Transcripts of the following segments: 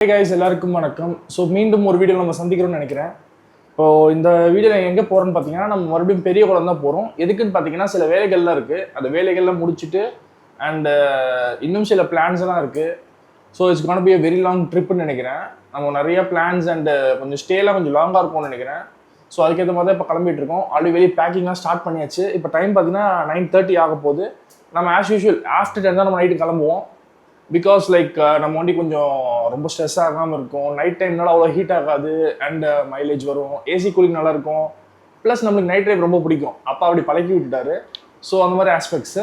Hey guys, எல்லாருக்கும் வணக்கம். So மீண்டும் ஒரு வீடியோ நம்ம சந்திக்கிறோம்னு நினைக்கிறேன். இப்போது இந்த வீடியோவில் எங்கே போகிறோன்னு பார்த்தீங்கன்னா, நம்ம மறுபடியும் பெரிய குளம் தான் போகிறோம். எதுக்குன்னு பார்த்தீங்கன்னா, சில வேலைகள்லாம் இருக்குது. அந்த வேலைகள்லாம் முடிச்சுட்டு அண்டு இன்னும் சில பிளான்ஸ் எல்லாம் இருக்குது. So it's gonna be a very long ட்ரிப்புன்னு நினைக்கிறேன். நம்ம நிறைய பிளான்ஸ் அண்டு கொஞ்சம் ஸ்டேலாம் கொஞ்சம் லாங்காக இருக்கும்னு நினைக்கிறேன். ஸோ அதுக்கேற்ற மாதிரி தான் இப்போ கிளம்பிட்டு இருக்கோம். ஆல்ரெடி வெளியே பேக்கிங்லாம் ஸ்டார்ட் பண்ணியாச்சு. இப்போ டைம் பார்த்தீங்கன்னா 9:30 ஆக போகுது. நம்ம ஆஸ் யூஷுவல் ஆஃப்டர் 10 தான் நம்ம நைட்டு கிளம்புவோம். பிகாஸ் நம்ம வண்டி கொஞ்சம் ரொம்ப ஸ்ட்ரெஸ் ஆகாமல் இருக்கும். நைட் டைம்னால அவ்வளோ ஹீட் ஆகாது அண்ட் மைலேஜ் வரும். ஏசி கூலிங் நல்லா இருக்கும். ப்ளஸ் நம்மளுக்கு நைட் ட்ரைவ் ரொம்ப பிடிக்கும். அப்பா அப்படி பழக்கி விட்டுட்டாரு. ஸோ அந்த மாதிரி ஆஸ்பெக்ட்ஸு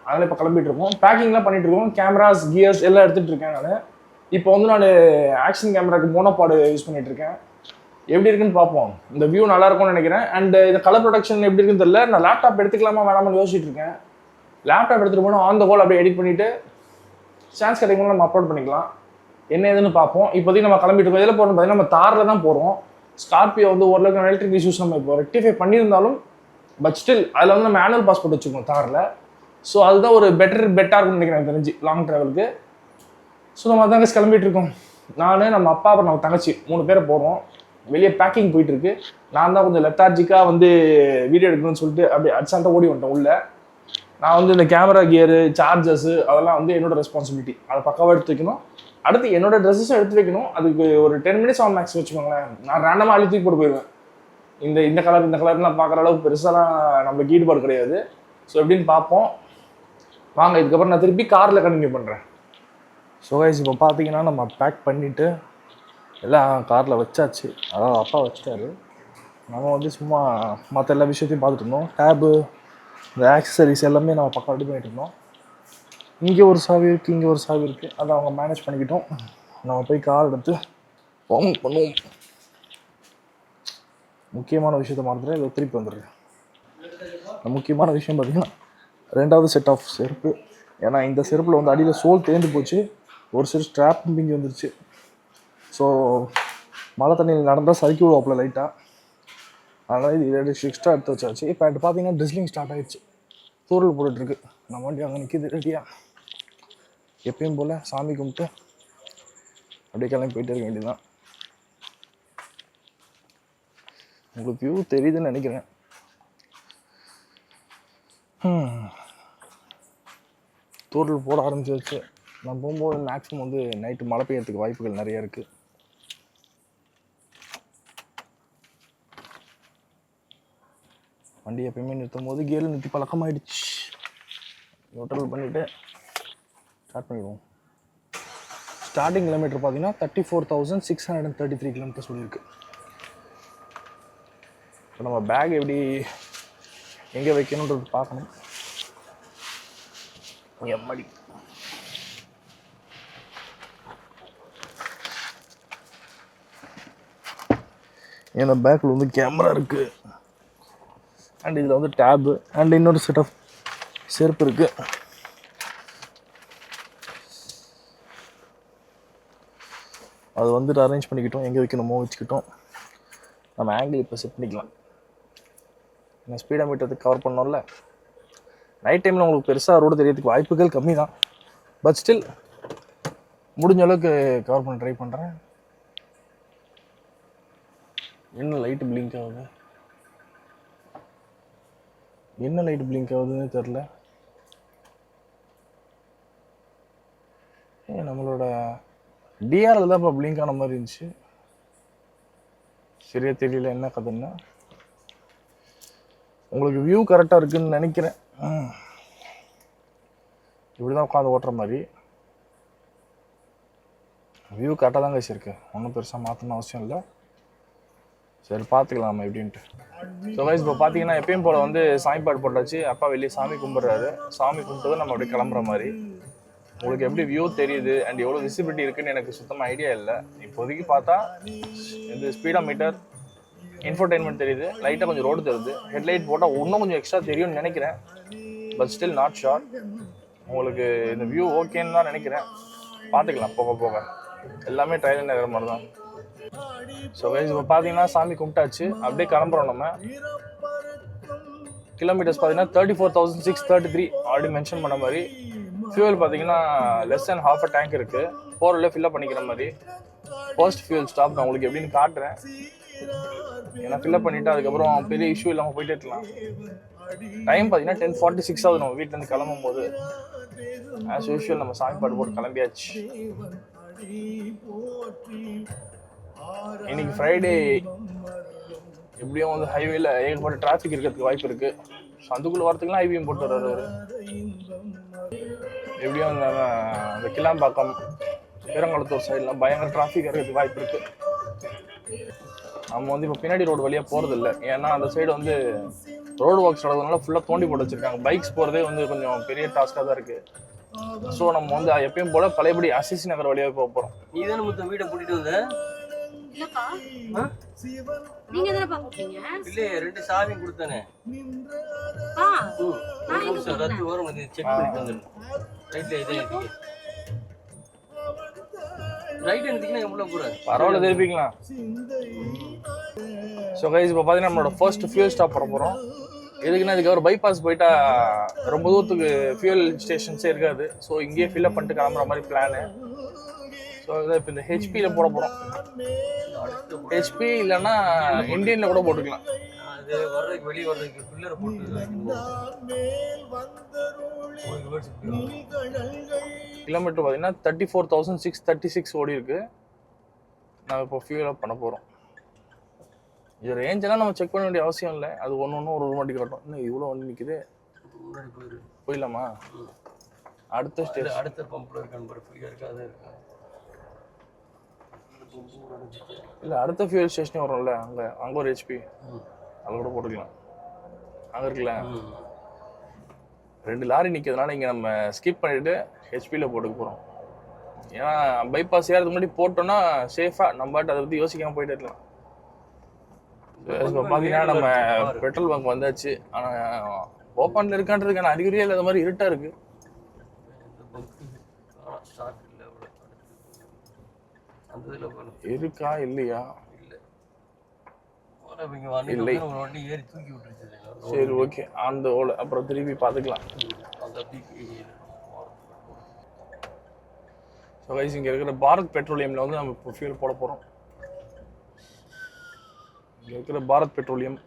அதனால் இப்போ கிளம்பிட்டு இருக்கோம். பேக்கிங்லாம் பண்ணிட்டு இருக்கோம். கேமராஸ், கியர்ஸ் எல்லாம் எடுத்துகிட்டு இருக்கேன். நான் இப்போ நான் ஆக்ஷன் கேமராக்கு மோனோபாடு யூஸ் பண்ணிட்டு இருக்கேன். எப்படி இருக்குன்னு பார்ப்போம். இந்த வியூ நல்லா இருக்கும்னு நினைக்கிறேன். அண்ட் இந்த கலர் ப்ரொடக்ஷன் எப்படி இருக்குன்னு தெரியல. நான் லேப்டாப் எடுத்துக்கலாமா வேணாமான்னு யோசிச்சுட்டு இருக்கேன். லேப்டாப் எடுத்துகிட்டு போனால் ஆன் த ஹோல் அப்படியே எடிட் பண்ணிவிட்டு சான்ஸ் கிடைக்கும் நம்ம அப்லோட் பண்ணிக்கலாம். என்ன ஏதுன்னு பார்ப்போம். இப்போதைக்கு நம்ம கிளம்பிட்டு இருக்கோம். இதில் போகிறோம் பார்த்தீங்கன்னா நம்ம தாரில் தான் போகிறோம். ஸ்கார்பியோ ஓரளவுக்கு எலக்ட்ரிக் இஷ்யூஸ் நம்ம இப்போ ரெக்டிஃபை பண்ணியிருந்தாலும் பட் ஸ்டில் அதில் நம்ம ஆனுவல் பாஸ்போர்ட் வச்சுக்கோம் தாரில். ஸோ அதுதான் ஒரு பெட்டாக இருக்கும்னு நினைக்கிறேன் எனக்கு தெரிஞ்சு லாங் ட்ராவலுக்கு. ஸோ நம்ம அதாங்க கிளம்பிட்டு இருக்கோம். நான் நம்ம அப்பா அப்புறம் நம்ம தங்கச்சி 3 பேரை போகிறோம். வெளியே பேக்கிங் போயிட்டுருக்கு. நான் தான் கொஞ்சம் லெத்தார்ஜிக்காக வீடியோ எடுக்கணும்னு சொல்லிட்டு அப்படியே அட்சால்ட்டாக ஓடி வந்துட்டேன் உள்ள. நான் இந்த கேமரா கியரு, சார்ஜர்ஸு அதெல்லாம் என்னோட ரெஸ்பான்சிபிலிட்டி. அதை பக்காவாக எடுத்து வைக்கணும். அடுத்து என்னோட ட்ரெஸ்ஸஸும் எடுத்து வைக்கணும். அதுக்கு ஒரு 10 minutes ஆன் மேக்ஸ் வச்சுக்கோங்களேன். நான் ரேண்டமாக அள்ளி தூக்கி போட்டு போயிடுவேன். இந்த கலர்லாம் பார்க்குற அளவுக்கு பெருசாலாம் நம்மளுக்கு ஈடுபாடு கிடையாது. ஸோ எப்படின்னு பார்ப்போம் வாங்க. இதுக்கப்புறம் நான் திருப்பி காரில் கண்டினியூ பண்ணுறேன். ஸோ கைஸ், இப்போ பார்த்தீங்கன்னா நம்ம பேக் பண்ணிவிட்டு எல்லாம் காரில் வச்சாச்சு. அதாவது அப்பா வச்சிட்டாரு. நம்ம சும்மா மற்ற எல்லா விஷயத்தையும் பார்த்துட்டு இருந்தோம். டேபு, இந்த ஆக்சசரிஸ் எல்லாமே நம்ம பக்கம் ரெடி பண்ணிட்டு இருந்தோம். இங்கே ஒரு சாவி இருக்குது, இங்கே ஒரு சாவி இருக்குது. அதை அவங்க மேனேஜ் பண்ணிக்கிட்டோம். நம்ம போய் கார் எடுத்து வார்ம் பண்ணுவோம். முக்கியமான விஷயத்த மறந்துடுறேன். இதை திருப்பி வந்துடுறேன். முக்கியமான விஷயம் பார்த்திங்கன்னா 2வது செட் ஆஃப் செருப்பு. ஏன்னா இந்த செருப்பில் அடியில் சோல் தேர்ந்து போச்சு. ஒரு சில ஸ்ட்ராப்பும் பிங்கி வந்துருச்சு. ஸோ மழை தண்ணியில் நடந்தால் சறுக்கி விடுவாப்புல லைட்டாக. அதனால் இது எக்ஸ்ட்ரா எடுத்து வச்சாச்சு. இப்போ அது பார்த்தீங்கன்னா ட்ரிஸ்லிங் ஸ்டார்ட் ஆகிடுச்சு. தூரல் போட்டுட்ருக்கு. நம்ம வண்டி அங்கே நிற்கிது ரெடியாக. எப்பயும் போல் சாமி கும்பிட்டு அப்படியே கிளம்பி போயிட்டு இருக்க வேண்டியதுதான். உங்களுக்கு வியூ தெரியுதுன்னு நினைக்கிறேன். தூரல் போட ஆரம்பிச்சிருச்சு. நான் போகும்போது மேக்ஸிமம் நைட்டு மழை பெய்யறதுக்கு வாய்ப்புகள் நிறைய இருக்குது. வண்டி எப்பயுமே நிறுத்தும் போது கியரில் நிறுத்தி பழக்கமாயிடுச்சு. நியூட்ரல் பண்ணிவிட்டு ஸ்டார்ட் பண்ணிடுவோம். ஸ்டார்டிங் கிலோமீட்டர் பார்த்தீங்கன்னா 34,633 கிலோமீட்டர் சொல்லியிருக்கு. இப்போ நம்ம பேக் எப்படி எங்கே வைக்கணுன்றது பார்க்கணும். எம்மடி ஏன்னா பேக்கில் கேமரா இருக்குது. அண்ட் இதில் டேபு அண்ட் இன்னொரு செட் ஆஃப் செருப்பு இருக்குது. அது அரேஞ்ச் பண்ணிக்கிட்டோம். எங்கே வைக்கணுமோ வச்சுக்கிட்டோம். நம்ம ஆங்கிள் இப்போ செட் பண்ணிக்கலாம். நம்ம ஸ்பீடாக மீட்டருக்கு கவர் பண்ணோம்ல. நைட் டைமில் உங்களுக்கு பெருசாக ரோடு தெரியறதுக்கு வாய்ப்புகள் கம்மி தான். பட் ஸ்டில் முடிஞ்ச அளவுக்கு கவர் பண்ண ட்ரை பண்ணுறேன். என்ன லைட்டு பிளிங்க் ஆகுது, என்ன லைட் பிளிங்க் ஆகுதுன்னு தெரில. நம்மளோட டிஆரில் தான் இப்போ பிளிங்க் ஆன மாதிரி இருந்துச்சு. சரியா தெரியல என்ன கதைன்னா. உங்களுக்கு வியூ கரெக்டாக இருக்குதுன்னு நினைக்கிறேன். இப்படி தான் உட்காந்து ஓட்டுற மாதிரி வியூ கரெக்டாக தான் கழிச்சிருக்கு. ஒன்றும் பெருசாக மாற்றணும் அவசியம் இல்லை. சரி பார்த்துக்கலாம் நம்ம எப்படின்ட்டு. ஸோ கைஸ், இப்போ பார்த்தீங்கன்னா எப்பயும் போல் சாமி பாட்டு போட்டாச்சு. அப்பா வெளியே சாமி கும்பிட்றாரு. சாமி கும்பிட்டு நம்ம அப்படியே கிளம்புற மாதிரி. உங்களுக்கு எப்படி வியூ தெரியுது அண்ட் எவ்வளோ விசிபிலிட்டி இருக்குதுன்னு எனக்கு சுத்தமாக ஐடியா இல்லை. இப்போதைக்கு பார்த்தா இந்த ஸ்பீடா மீட்டர், இன்ஃபோர்டைன்மெண்ட் தெரியுது. லைட்டாக கொஞ்சம் ரோடு தெரியுது. ஹெட்லைட் போட்டால் இன்னும் கொஞ்சம் எக்ஸ்ட்ரா தெரியும்னு நினைக்கிறேன். But still not sure. உங்களுக்கு இந்த வியூ ஓகேன்னு தான் நினைக்கிறேன். பார்த்துக்கலாம் போக போக. எல்லாமே ட்ரையல் நேரம் மாதிரி தான். ஸோ கைஸ், இப்போ பார்த்தீங்கன்னா சாமி கும்பிட்டாச்சு. அப்படியே கிளம்புறோம். நம்ம கிலோமீட்டர்ஸ் பார்த்தீங்கன்னா 34,633 ஆல்ரெடி மென்ஷன் பண்ண மாதிரி. ஃபியூவல் பார்த்தீங்கன்னா less than half a tank இருக்குது. 4 ஃபில்லப் பண்ணிக்கிற மாதிரி. ஃபர்ஸ்ட் ஃபியூல் ஸ்டாப் நான் உங்களுக்கு எப்படின்னு காட்டுறேன். ஏன்னா ஃபில்அப் பண்ணிவிட்டு அதுக்கப்புறம் பெரிய இஷ்யூ இல்லாமல் போயிட்டே இருக்கலாம். டைம் பார்த்தீங்கன்னா 10:46 ஆகுது நம்ம வீட்டிலேருந்து கிளம்பும் போது. ஆஸ் யூஷுவல் நம்ம சாமி பாட்டு போட்டு கிளம்பியாச்சு. இன்னைக்கு ஃப்ரைடே, எப்படியும் வந்து ஹைவேல ஏகப்பட்ட டிராஃபிக் இருக்கிறதுக்கு வாய்ப்பு இருக்கு. ஸோ அதுக்குள்ள வரத்துக்குலாம் ஐபிஎம் போட்டு வர்றாரு. எப்படியும் அந்த கிளாம்பாக்கம் பெருங்குளத்தூர் சைட்லாம் பயங்கர டிராஃபிக் இருக்கிறதுக்கு வாய்ப்பு இருக்கு. நம்ம வந்து இப்போ பின்னாடி ரோடு வழியாக போகிறது இல்லை. ஏன்னா அந்த சைடு வந்து ரோடு ஒர்க்ஸ் நடக்கிறதுனால ஃபுல்லாக தோண்டி போட்டு வச்சிருக்காங்க. பைக்ஸ் போகிறதே வந்து கொஞ்சம் பெரிய டாஸ்காக தான் இருக்குது. ஸோ நம்ம வந்து எப்பயும் போல பழையபடி அசிசி நகர் வழியாக போக போகிறோம். நீ தானே மொத்தம் வீட்டை கூட்டிட்டு வந்த? நீங்க தான பாப்பீங்க? இல்ல 2 சாவி கொடுத்தானே. ரத்து வரும், செக் பண்ணிட்டு வந்துரு. ரைட்ல இதே இருக்கு. ரைட் எடுத்தீங்கன்னா உள்ள போறாரு. பரவாயில்ல, திருப்பிக்கலாம். ஸோ கைஸ், இப்போ பார்த்தீங்கன்னா நம்மளோட ஃபர்ஸ்ட் ஃபியூல் ஸ்டாப் போட போகிறோம். எதுக்குன்னா இதுக்கு ஒரு பைபாஸ் போயிட்டா ரொம்ப தூரத்துக்கு ஃபியூல் ஸ்டேஷன்ஸே இருக்காது. ஸோ இங்கேயே ஃபில்அப் பண்ணிட்டு கிளம்புற மாதிரி பிளானு. ஸோ இப்போ இந்த ஹெச்பியில் போட போகிறோம். ஹெச்பி இல்லைன்னா இந்தியனில் கூட போட்டுக்கலாம். அது வர்றதுக்கு வெளியே வர்றதுக்கு பில்லரை போட்டு கிலோமீட்டர் பார்த்தீங்கன்னா 34,636 ஓடி இருக்கு. நான் இப்போ ஃபியூல் அப் பண்ண போகிறோம். இது ரேஞ்செல்லாம் நம்ம செக் பண்ண வேண்டிய அவசியம் இல்லை. அது ஒன்று ஒரு வாட்டி காட்டும். இன்னும் இவ்வளோ வண்டி நிற்குது. போயிடலாமா? அடுத்த ஸ்டேஜ் அடுத்த பம்பில் இருக்கான்னு ஃப்ரீயாக இருக்காது இருக்கா? இல்லை, அடுத்த ஃபியூல் ஸ்டேஷனே வரும்ல, அங்கே ஒரு ஹெச்பி அதில் கூட போட்டுக்கலாம். அங்கே இருக்குல்ல 2 லாரி நிற்கிறதுனால இங்கே நம்ம ஸ்கிப் பண்ணிவிட்டு ஹெச்பியில் போட்டுக்க போகிறோம். ஏன்னா பைபாஸ் ஏறதுக்கு முன்னாடி போட்டோன்னா சேஃபாக நம்ம பாட்டு அதை பற்றி யோசிக்காமல் போயிட்டு இருக்கலாம். இப்போ பார்த்தீங்கன்னா நம்ம பெட்ரோல் பங்க் வந்தாச்சு. ஆனால் ஓப்பனில் இருக்கான்றதுக்கான அறிகுறியே இல்லாத மாதிரி இருட்டாக இருக்குது. இருக்கா இல்லையா? இல்லை. சரி, ஓகே. அந்த ஓலை அப்புறம் திருப்பி பார்த்துக்கலாம். ஸோ கைஸ், இங்கே இருக்கிற பாரத் பெட்ரோலியமில் வந்து நம்ம இப்போ ஃபியூல் போட போகிறோம். இங்கே இருக்கிற பாரத் பெட்ரோலியம்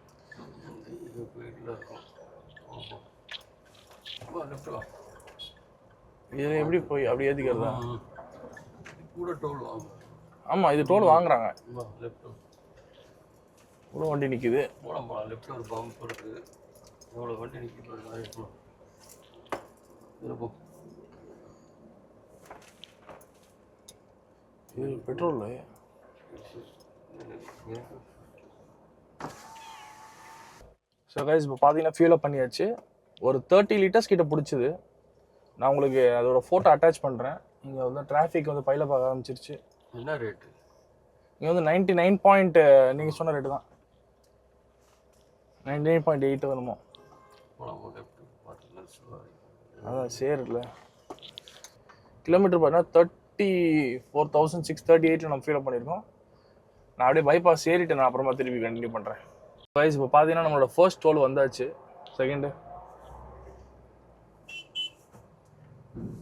இதில் எப்படி போய் அப்படி ஏற்றிக்கிறதா? ஆமாம், இது டோல் வாங்குறாங்க. இவ்வளோ வண்டி நிற்குது. லெஃப்ட்ல ஒரு பம்ப் இருக்குது. இவ்வளோ வண்டி நிற்கிது. இது பெட்ரோல். ஸோ கைஸ், இப்போ பார்த்தீங்கன்னா ஃபியூல் அப் பண்ணியாச்சு. ஒரு 30 லிட்டர்ஸ் கிட்ட பிடிச்சிது. நான் உங்களுக்கு அதோட ஃபோட்டோ அட்டாச் பண்ணுறேன். இங்கே வந்து டிராஃபிக் வந்து பைல பார்க்க ஆரம்பிச்சிருச்சு. என்ன ரேட்டு? இங்கே வந்து 99. நீங்கள் சொன்ன ரேட்டு தான். 99.8 வேணுமோ? அதான் சேரில்ல. கிலோமீட்டர் பார்த்தீங்கன்னா 34,638 நம்ம ஃபியூல் அப் பண்ணியிருக்கோம். நான் அப்படியே பைபாஸ் ஏறிட்டு நான் அப்புறமா திருப்பி கண்டினியூ பண்ணுறேன். கைஸ், இப்போ பார்த்தீங்கன்னா நம்மளோட ஃபர்ஸ்ட் டோல் வந்தாச்சு. செகண்டு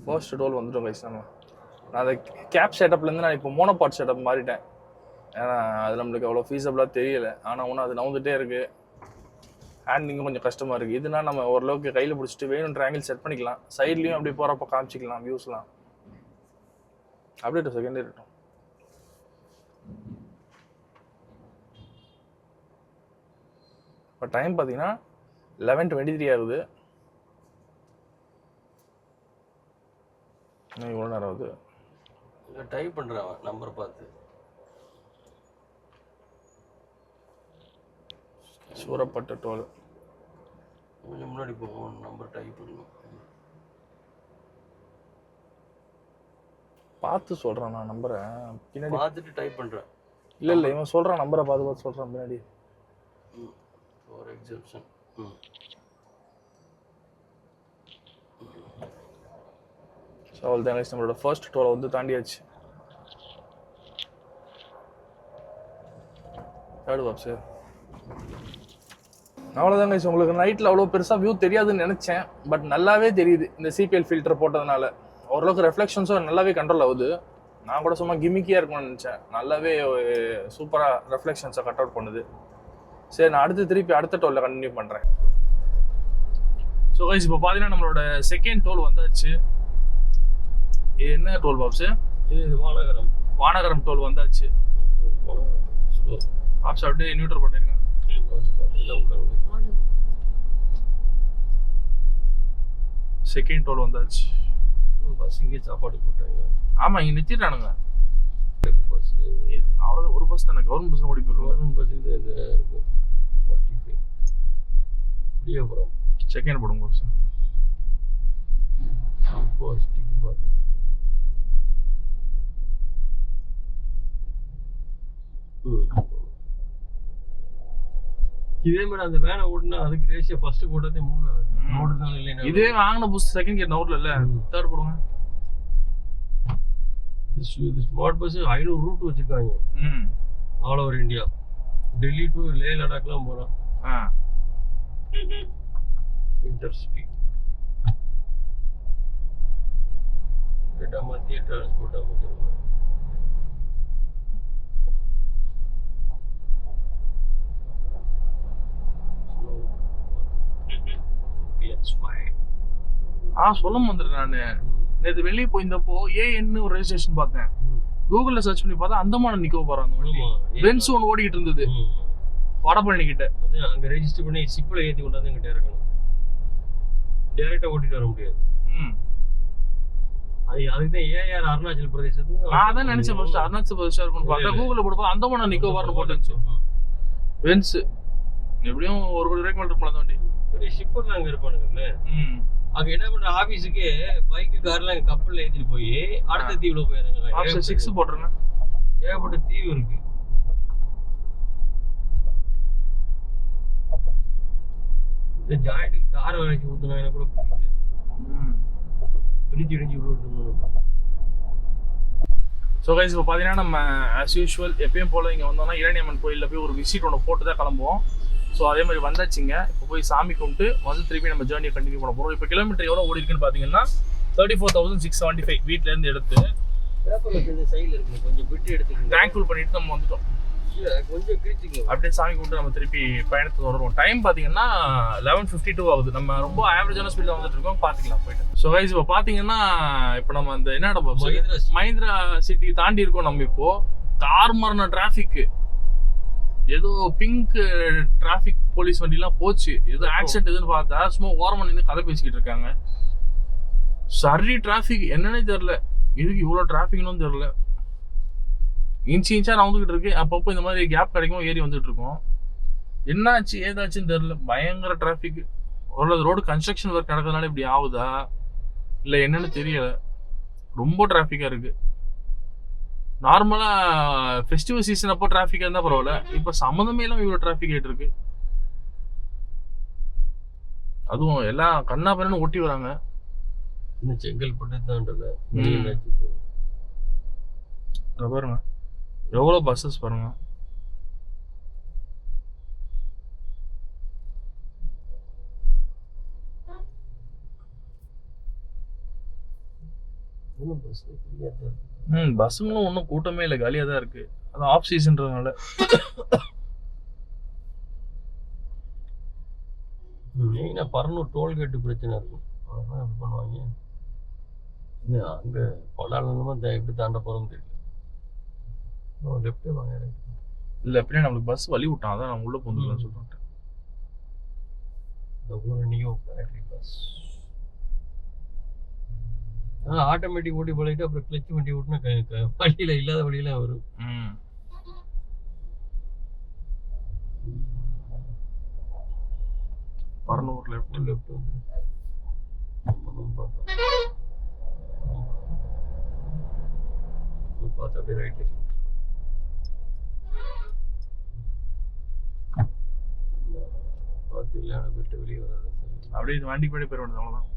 ஃபர்ஸ்ட் டோல் வந்துட்டோம் கைஸ். நான் அந்த கேப் செட்டப்லேருந்து நான் இப்போ மோனோபாட் செட்டப் மாறிட்டேன். ஏன்னா அது நம்மளுக்கு அவ்வளோ ஃபீஸபிளாக தெரியலை. ஆனால் ஒன்று அது நவுந்துகிட்டே இருக்குது. ஹேண்டிங்கும் கொஞ்சம் கஷ்டமாக இருக்குது. இதுனா நம்ம ஓரளவுக்கு கையில் பிடிச்சிட்டு வேணுன்ற ஆங்கிள் செட் பண்ணிக்கலாம். சைட்லேயும் அப்படி போகிறப்ப காமிச்சிக்கலாம் வியூஸ்லாம். அப்படியே செகண்டே இருக்கட்டும். இப்போ டைம் பார்த்தீங்கன்னா 11:23 ஆகுது. இன்னும் இவ்வளோ நேரம் ஆகுது. டைப் பண்ணுறேன் நம்பரை பார்த்து. சூரப்பட்ட டோல் கொஞ்சம் முன்னாடி போகும். நம்பர் டைப் பண்ணணும். பார்த்து சொல்கிறேன் நான் நம்பரை. பின்னாடி பார்த்துட்டு டைப் பண்ணுறேன். இல்லை இவன் சொல்கிறான் நம்பரை பார்த்து சொல்கிறான் பின்னாடி. For exemption. ஸோ அவள் தான் நம்மளோட ஃபர்ஸ்ட் டோலை வந்து தாண்டியாச்சு. Third pop sir. அவ்வளோதாங்க. உங்களுக்கு நைட்டில் அவ்வளோ பெருசாக வியூ தெரியாதுன்னு நினச்சேன். பட் நல்லாவே தெரியுது இந்த சிபிஎல் ஃபில்டர் போட்டதுனால. ஓரளவுக்கு ரெஃப்ளெக்ஷன்ஸும் நல்லாவே கண்ட்ரோல் ஆகுது. நான் கூட சும்மா கிமிக்கியாக இருக்கணும்னு நினச்சேன். நல்லாவே சூப்பராக ரெஃப்ளெக்ஷன்ஸை கட் அவுட் பண்ணுது. சரி, நான் திருப்பி அடுத்த டோலில் கண்டினியூ பண்ணுறேன். ஸோ கைஸ், இப்போ பார்த்தீங்கன்னா நம்மளோட செகண்ட் டோல் வந்தாச்சு. இது என்ன டோல் பாப்ஸு? இது வானகரம் டோல் வந்தாச்சு. பாப்ஸ் அப்படியே நியூட்ரல் பண்ணிருங்க. செகண்ட் டோல் வந்தாச்சு. பஸ் இங்கே சாப்பாடு போட்டாங்க. ஆமா, இங்க நிறுத்திட்டானுங்க. பஸ் அவ்வளோதான், ஒரு பஸ் தானே, கவர்மெண்ட் பஸ் ஓடி போயிருக்கோம். கவர்மெண்ட் பஸ் இது இருக்கு 45 பிரியபுரம். செகண்ட் போடுங்க பாப்ஸ். போஸ்டிக்கு பார்த்து இதே மாதிரி அந்த வேனை ஓடுனா அதுக்கு ரேஷியோ ஃபர்ஸ்ட் போட்டதே மூவ் ஆகுது. ஓடுனால இல்லைனா இதே வாங்கின புதுசு செகண்ட் கியர் நவுர்ல இல்ல, தேர்ட் போடுங்க. இது ஸ்மார்ட் பஸ் 500 ரூட் வச்சிருக்காங்க. All over India. Delhi to Leh லடாக்லாம் போறான். இன்டர்சிட்டி மத்திய டிரான்ஸ்போர்ட் அமைச்சிருக்காங்க. சொல்ல வந்துடுறேன். நானு நேற்று வெளியே போயிருந்தப்போ ஏன்னு ஒரு ரெஜிஸ்ட்ரேஷன் பார்த்தேன். கூகுள்ல சர்ச் பண்ணி பார்த்தா அந்தமான நிக்கோ போறான். பென்ஸ் ஒன்று ஓடிக்கிட்டு இருந்தது வடபழனி கிட்ட. அங்க ரெஜிஸ்டர் பண்ணி சிப்பில் ஏற்றி கொண்டாந்து எங்கிட்ட இறக்கணும். டைரக்டா ஓட்டிட்டு வர முடியாது. அதுதான் ஏஆர் அருணாச்சல் பிரதேசத்துக்கு. நான் தான் நினைச்சேன் ஃபர்ஸ்ட் அருணாச்சல் பிரதேசம் இருக்குன்னு பார்த்தா கூகுள்ல போடும்போது அந்தமான நிக்கோபார்னு போட்டுச்சு. பென்ஸ் எப்படியும் 1 கோடி ரூபாய்க்கு மேல இருக்கலாம் வண்டி. பெரிய ஷிப்பர்லாம் அங்க இருப்பானுங்கல்ல. அங்க என்ன பண்ற ஆபீஸுக்கு பைக்கு கார்லாம் கப்பல்ல ஏத்திட்டு போய் அடுத்த தீவுல போய் இறங்குறாங்க. ஆப்ஷன் 6 போட்டுருங்க. ஏகப்பட்ட தீவு இருக்கு. இந்த ஜாயிண்ட்டுக்கு காரை வளைச்சு ஊத்துனா எனக்கு கூட பிடிக்காது. பிரிஞ்சு விட்டுணும். ஸோ கைஸ், இப்போ பார்த்தீங்கன்னா நம்ம ஆஸ் யூஷுவல் எப்பயும் போல் இங்கே வந்தோம்னா இளநியம்மன் கோயிலில் போய் ஒரு விசிட் ஒன்று போட்டு தான் கிளம்புவோம். ஸோ அதே மாதிரி வந்தாச்சுங்க. இப்போ போய் சாமி கும்பிட்டு வந்து திருப்பி நம்ம ஜேர்னியை கண்டினியூ பண்ண போகிறோம். இப்போ கிலோமீட்டர் எவ்வளோ ஓடி இருக்குன்னு பார்த்தீங்கன்னா 34,675 வீட்டிலேருந்து எடுத்து சைடில் இருக்கு. கொஞ்சம் விட்டு எடுத்துக்கோங்க. டேங்க் ஃபுல் பண்ணிட்டு நம்ம வந்துட்டோம். கொஞ்சம் கிழிச்சிங்க. அப்படியே சாமி கும்பிட்டு நம்ம திருப்பி பயணத்தை தொடருவோம். டைம் பார்த்தீங்கன்னா 11:52 ஆகுது. நம்ம ரொம்ப ஆவரேஜான ஸ்பீடில் வந்துட்டு இருக்கோம். பார்த்துக்கலாம் போயிட்டு. ஸோ கைஸ், இப்போ பார்த்தீங்கன்னா இப்போ நம்ம அந்த என்ன மஹிந்திரா சிட்டி தாண்டி இருக்கோம். நம்ம இப்போ தார்மாரான டிராஃபிக். ஏதோ பிங்க் டிராஃபிக் போலீஸ் வண்டிலாம் போச்சு. ஏதோ ஆக்சிடென்ட் எதுன்னு பார்த்தா சும்மா ஓரமாக நின்று கதை பேசிக்கிட்டு இருக்காங்க. சரி டிராஃபிக் என்னன்னே தெரியல. இதுக்கு இவ்வளோ டிராஃபிக்னு தெரியல. இன்ச்சா நவுந்துக்கிட்டு இருக்கு. அப்பப்போ இந்த மாதிரி கேப் கிடைக்கும் ஏறி வந்துட்டு இருக்கோம். என்னாச்சு ஏதாச்சுன்னு தெரியல. பயங்கர டிராஃபிக். ஒரு ரோடு கன்ஸ்ட்ரக்ஷன் ஒர்க் நடக்கிறதுனால இப்படி ஆகுதா இல்லை என்னன்னு தெரியல. ரொம்ப டிராஃபிக்காக இருக்கு. நார்மலாக ஃபெஸ்டிவல் சீசன் அப்போ டிராஃபிக்காக இருந்தால் பரவாயில்ல. இப்போ சம்மந்தமே இல்லாமல் இவ்வளோ டிராஃபிக் ஆகிட்டு இருக்கு. அதுவும் எல்லாம் கண்ணா பண்ணு ஒட்டி வராங்க. செங்கல்பட்டு தாண்டல பாருங்க எவ்வளோ பஸ்ஸஸ் பாருங்க. பஸ்ஸுங்களும் ஒன்றும் கூட்டமே இல்லை, காலியாக தான் இருக்கு. அது ஆஃப் சீசன்றதுனால. மெயினாக பரனூர் டோல்கேட்டு பிரச்சனை இருக்கும். அதான் எப்படி பண்ணுவாங்க. அங்கே பல்லாளமா எப்படி தாண்ட போகிறோம்னு தெரியல. லெஃப்டே வாங்க. இல்லை எப்படின்னா நம்மளுக்கு பஸ் வழி விட்டான். அதான் நான் உள்ளே போந்துக்கலாம்னு சொல்லிட்டு. இந்த ஊரணியோ பேட்டரி பஸ். ஆட்டோமேட்டிக் ஓட்டி பழகிட்டு அப்புறம் கிளச் வண்டி ஓட்டினா வழியில் இல்லாத வழியெல்லாம் வரும். பரனூர் லெஃப்ட் வந்து பார்த்து அப்படியே ரைட்டு. பார்த்து இல்லை விட்டு வெளியே வராது. அப்படியே இது வண்டிக்கு போய் போயிட வேண்டியது. அவ்வளோதான்.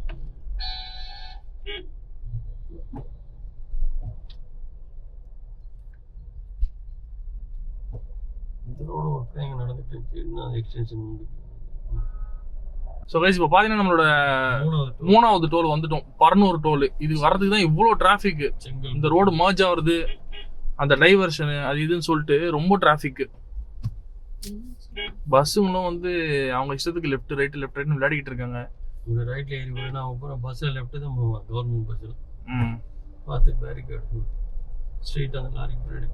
இந்த ரோடு ஒர்க் எங்கே நடந்துட்டு இருந்துச்சு. இன்னும் எக்ஸ்டென்ஷன் ஸோ கைஸ் இப்போ பார்த்தீங்கன்னா நம்மளோட மூணாவது டோல் வந்துட்டோம், பரனூர் டோல். இது வர்றதுக்கு தான் இவ்வளோ டிராஃபிக். இந்த ரோடு மர்ஜ் ஆகுறது, அந்த டைவர்ஷனு அது இதுன்னு சொல்லிட்டு ரொம்ப டிராஃபிக். பஸ்ஸுங்களும் வந்து அவங்க இஷ்டத்துக்கு லெஃப்ட் ரைட்னு விளையாடிக்கிட்டு இருக்காங்க. இந்த ரைட்ல ஏறி போனா அப்புறம் பஸ்ஸில் லெஃப்ட் தான் போவான், கவர்மெண்ட் பஸ்ஸில். பார்த்து பேரிகேட் ஸ்ட்ரெயிட் அந்த லாரிக்கு முன்னாடி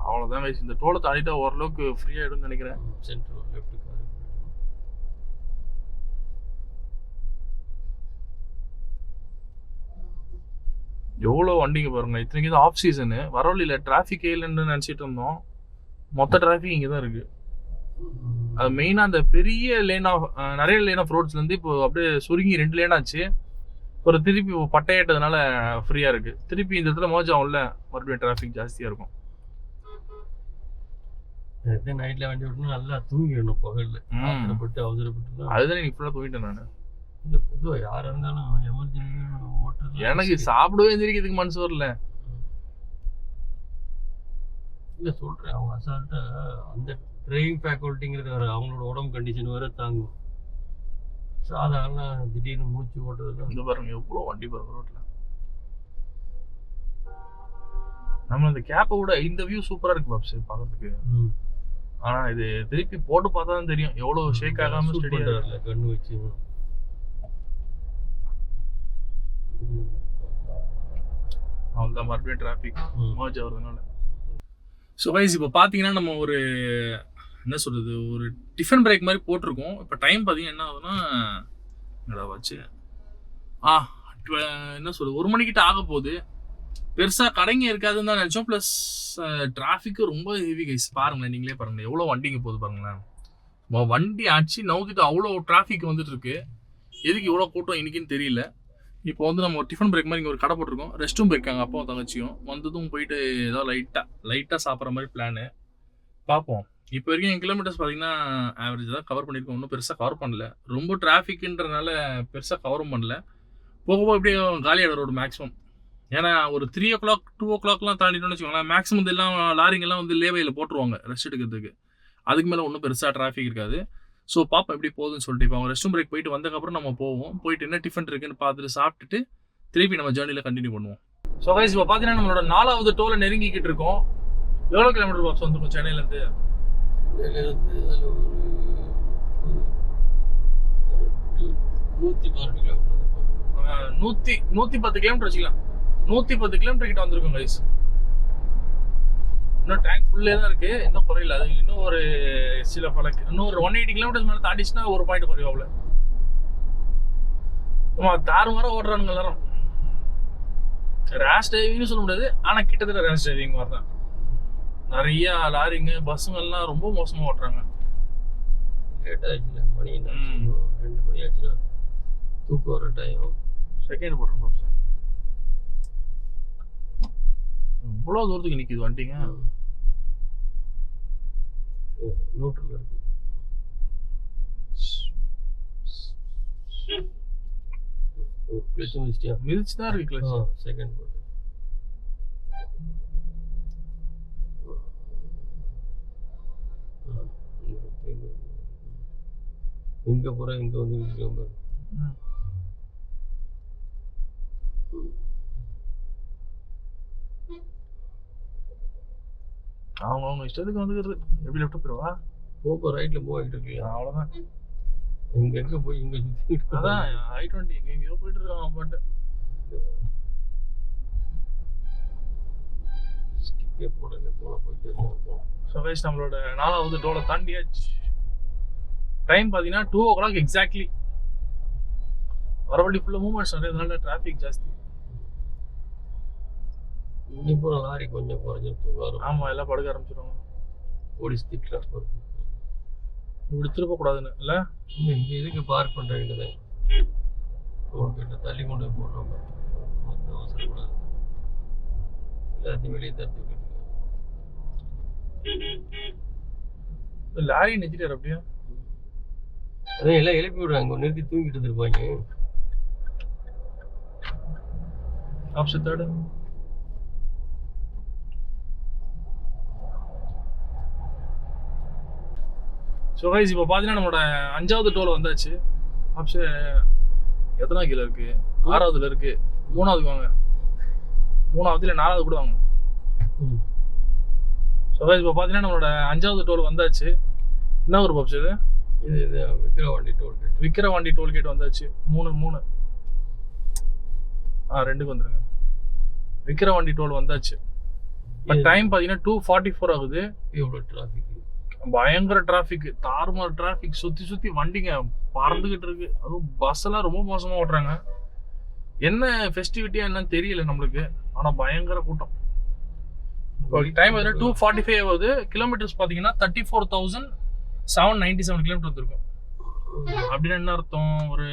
அவ்வளோதான் கைஸ். இந்த டோலை தாண்டிட்டா ஓரளவுக்கு ஃப்ரீ ஆகிடும்னு நினைக்கிறேன். சென்ட்ரல் லெஃப்ட் கார் எவ்வளோ வண்டிங்க பாருங்க. இத்தனைக்கு இது ஆஃப் சீசனு, வர வழியில் டிராஃபிக்கே இல்லைன்னு நினச்சிட்டு இருந்தோம். மொத்த டிராஃபிக் இங்கே தான் இருக்குது. அது மெயினாக அந்த பெரிய லேன் ஆஃப் நிறைய லேன் ஆஃப் ரோட்ஸ்லேருந்து இப்போ அப்படியே சுருங்கி 2 லேன் ஆச்சு. ஒரு திருப்பி பட்டையிட்டதுனால ஃப்ரீயாக இருக்குது. திருப்பி இந்த இடத்துல மோஜ் ஆகும்ல, மறுபடியும் டிராஃபிக் ஜாஸ்தியாக இருக்கும். நைட்டில் வண்டி விட்டுனா நல்லா தூங்கிடணும், பகலில் அவசரப்பட்டு. அதுதான் இன்னைக்கு ஃபுல்லாக தூங்கிட்டேன் நான். இல்லை பொதுவாக யாராக இருந்தாலும் எமர்ஜென்சி ஓட்டுறது. எனக்கு சாப்பிடவே எந்திரிக்கிறதுக்கு மனசு வரல. இல்லை சொல்கிறேன், அவங்க அசால்ட்டாக அந்த டிரைவிங் ஃபேக்கல்ட்டிங்கிறது வேறு, அவங்களோட உடம்பு கண்டிஷன் வேறு தாங்கும். சாதாரண திடீர்னு மூச்சு ஓட்டுறது. இந்த பாருங்க எவ்வளோ வண்டி பாருங்க ரோட்டில். நம்ம இந்த கேப்பை விட இந்த வியூ சூப்பராக இருக்கு பாப்ஸ் பார்க்கறதுக்கு. ஆனால் இது திருப்பி போட்டு பார்த்தா தான் தெரியும் எவ்வளோ ஷேக் ஆகாமல் ஸ்டெடியாக கண்ணு வச்சு. அவ்வளோதான் மறுபடியும் டிராஃபிக் மர்ஜ் ஆகுறதுனால. ஸோ கைஸ் இப்போ பார்த்தீங்கன்னா நம்ம ஒரு என்ன சொல்கிறது, ஒரு டிஃபன் பிரேக் மாதிரி போட்டிருக்கோம். இப்போ டைம் பார்த்தீங்கன்னா என்ன ஆகுதுன்னா என்னடா வச்சு என்ன சொல்கிறது 1 மணிக்கிட்ட ஆக போகுது. பெருசாக கடைங்க இருக்காதுன்னு தான் நினச்சோம். ப்ளஸ் டிராஃபிக்கு ரொம்ப ஹெவி கைஸ். பாருங்களேன், நீங்களே பாருங்களேன் எவ்வளோ வண்டிங்க போகுது பாருங்களேன். வண்டி ஆச்சு நவுத்திட்டு அவ்வளோ டிராஃபிக் வந்துட்டு இருக்கு. எதுக்கு இவ்வளோ கூட்டம் இன்னைக்குன்னு தெரியல. இப்போ வந்து நம்ம ஒரு டிஃபன் பிரேக் மாதிரி இங்கே ஒரு கடை போட்டிருக்கோம். ரெஸ்ட்டும் போயிருக்காங்க அப்பாவும் தங்கச்சியும். வந்ததும் போயிட்டு ஏதோ லைட்டாக சாப்பிட்ற மாதிரி பிளானு பார்ப்போம். இப்போ வரைக்கும் 8 கிலோமீட்டர்ஸ் பார்த்தீங்கன்னா ஆவரேஜ் தான் கவர் பண்ணியிருக்கோம். இன்னும் பெருசாக கவர் பண்ணல. ரொம்ப டிராஃபிக்ன்றனால பெருசாக கவரும் பண்ணல. போக போக இப்படியே காலியாகிற ரோடு மேக்ஸிமம். ஏன்னா ஒரு 3 o'clock 2 o'clockலாம் தாண்டிட்டோம்னு வச்சுக்கோங்களேன், மேக்ஸிமம் எல்லாம் லாரிங்கெல்லாம் வந்து லேவையில் போட்டுருவாங்க ரெஸ்ட் எடுக்கிறதுக்கு. அதுக்கு மேலே ஒன்றும் பெருசாக டிராஃபிக் இருக்காது. ஸோ பாப்பா எப்படி போகுதுன்னு சொல்லிட்டு இப்போ அவங்க ரெஸ்ட்ரூம் பிரேக் போயிட்டு வந்ததுக்கப்புறம் நம்ம போவோம். போயிட்டு என்ன டிஃபன் இருக்குன்னு பார்த்துட்டு சாப்பிட்டுட்டு திருப்பி நம்ம ஜேர்னியில் கண்டினியூ பண்ணுவோம். ஸோ கைஸ் இப்போ பார்த்தீங்கன்னா நம்மளோட 4வது டோலை நெருங்கிக்கிட்டு இருக்கோம். எவ்வளோ கிலோமீட்டர் பாக்ஸ் வந்துருக்கும் சென்னையிலேருந்து? அதில் ஒரு 110 கிலோமீட்டர். 110 கிலோமீட்டர் வச்சுக்கலாம். 110 கிலோமீட்டர் கிட்ட வந்திருக்கும் கைஸ். இன்னும் டேங்க் ஃபுல்லே தான் இருக்கு, இன்னும் குறையில. அது இன்னும் ஒரு இன்னும் ஒரு 180 கிலோமீட்டர்ஸ் மேலே தாண்டிச்சுன்னா ஒரு பாயிண்ட் குறையும். அவ்வளோ ஆமா, தாறுமாறாக ஓடுறானுங்க எல்லாரும். ரேஷ் டிரைவிங்னு சொல்ல முடியாது, ஆனால் கிட்டத்தட்ட ரேஷ் டிரைவிங் மாதிரி தான். நிறைய லாரிங்க பஸ்ஸுங்கெல்லாம் ரொம்ப மோசமாக ஓட்டுறாங்க. லேட் ஆச்சுல, மணி 2 மணி ஆச்சுன்னா தூக்கம் வர டைம். செகண்ட் போட்டுருக்கோம் சார். இவ்வளோ தூரத்துக்கு நிற்கிது வண்டிங்க. நூற்றில் இருக்கு. மிதிச்சு தான் இருக்கு கிளச். செகண்ட் போட்டு இங்க போற இங்க வந்து அவங்க இஷ்டத்துக்கு வந்துக்கிறது. எப்படி லெஃப்ட் போயிடுவா? போப்போ ரைட்ல போயிட்டு இருக்கு. அவ்வளோதான். இங்க எங்க போய் இங்க சுத்தி. அதான் I-20 எங்கேயோ போயிட்டு இருக்கான். பாட்டு ஸ்டிக்கே போடல, போயிட்டு இருக்கோம். ஸோ கைஸ் நம்மளோட 4வது டோலை தாண்டியாச்சு. டைம் பார்த்தீங்கன்னா 2 o'clock எக்ஸாக்ட்லி. வரவழி ஃபுல்லாக மூவ்மெண்ட்ஸ் நிறையதுனால டிராஃபிக் ஜாஸ்தி. இங்கே போகிற லாரி கொஞ்சம் குறைஞ்சி தூக்கம். ஆமாம், எல்லாம் படுக்க ஆரம்பிச்சிடுவாங்க. போலீஸ் திட்டுறாங்க இப்படி திருப்பக்கூடாதுன்னு இல்லை. இங்கே இதுக்கு பார்க் பண்ணுற வேண்டியதான். ரோடு தள்ளி கொண்டு போய் போடுறோம். மொத்தம் அவசரப்படாது, எல்லாத்தையும் வெளியே தட்டி விட்டுட்டு. லாரி நிறுத்திட்டார் அப்படியே. அதான் எல்லாம் எழுப்பி விடுறாங்க, நிறுத்தி தூங்கிட்டு இருப்பாங்க. Option third. ஸோ கைஸ் இப்போ பார்த்தீங்கன்னா நம்மளோட 5வது டோல் வந்தாச்சு. ஆப்ஷன் எத்தனை கிலோ இருக்கு? 6வதுல இருக்கு. 3வது வாங்க, 3வது இல்லை 4வது கூட வாங்க. ஸோ கைஸ் இப்போ பார்த்தீங்கன்னா நம்மளோட 5வது டோல் வந்தாச்சு. என்ன ஒரு பப்ஸ் இது? இது விக்கிரவாண்டி டோல்கேட். விக்கிரவாண்டி டோல்கேட் வந்தாச்சு. 3 2க்கு வந்துருங்க. விக்கிரவாண்டி டோல் வந்தாச்சு. இப்போ டைம் பார்த்தீங்கன்னா 2:44 ஆகுது. எவ்வளோ டிராஃபிக், பயங்கர டிராஃபிக், தாறுமாறு டிராஃபிக். சுற்றி வண்டிங்க பறந்துக்கிட்டு இருக்கு. அதுவும் பஸ் எல்லாம் ரொம்ப மோசமாக ஓட்டுறாங்க. என்ன ஃபெஸ்டிவிட்டியா என்னன்னு தெரியல நம்மளுக்கு, ஆனால் பயங்கர கூட்டம். டைம் பார்த்தீங்கன்னா 2:45 ஆகுது. கிலோமீட்டர்ஸ் பார்த்தீங்கன்னா 34,797 கிலோமீட்டர் வந்துருக்கும். அப்படின்னு என்ன அர்த்தம்? ஒரு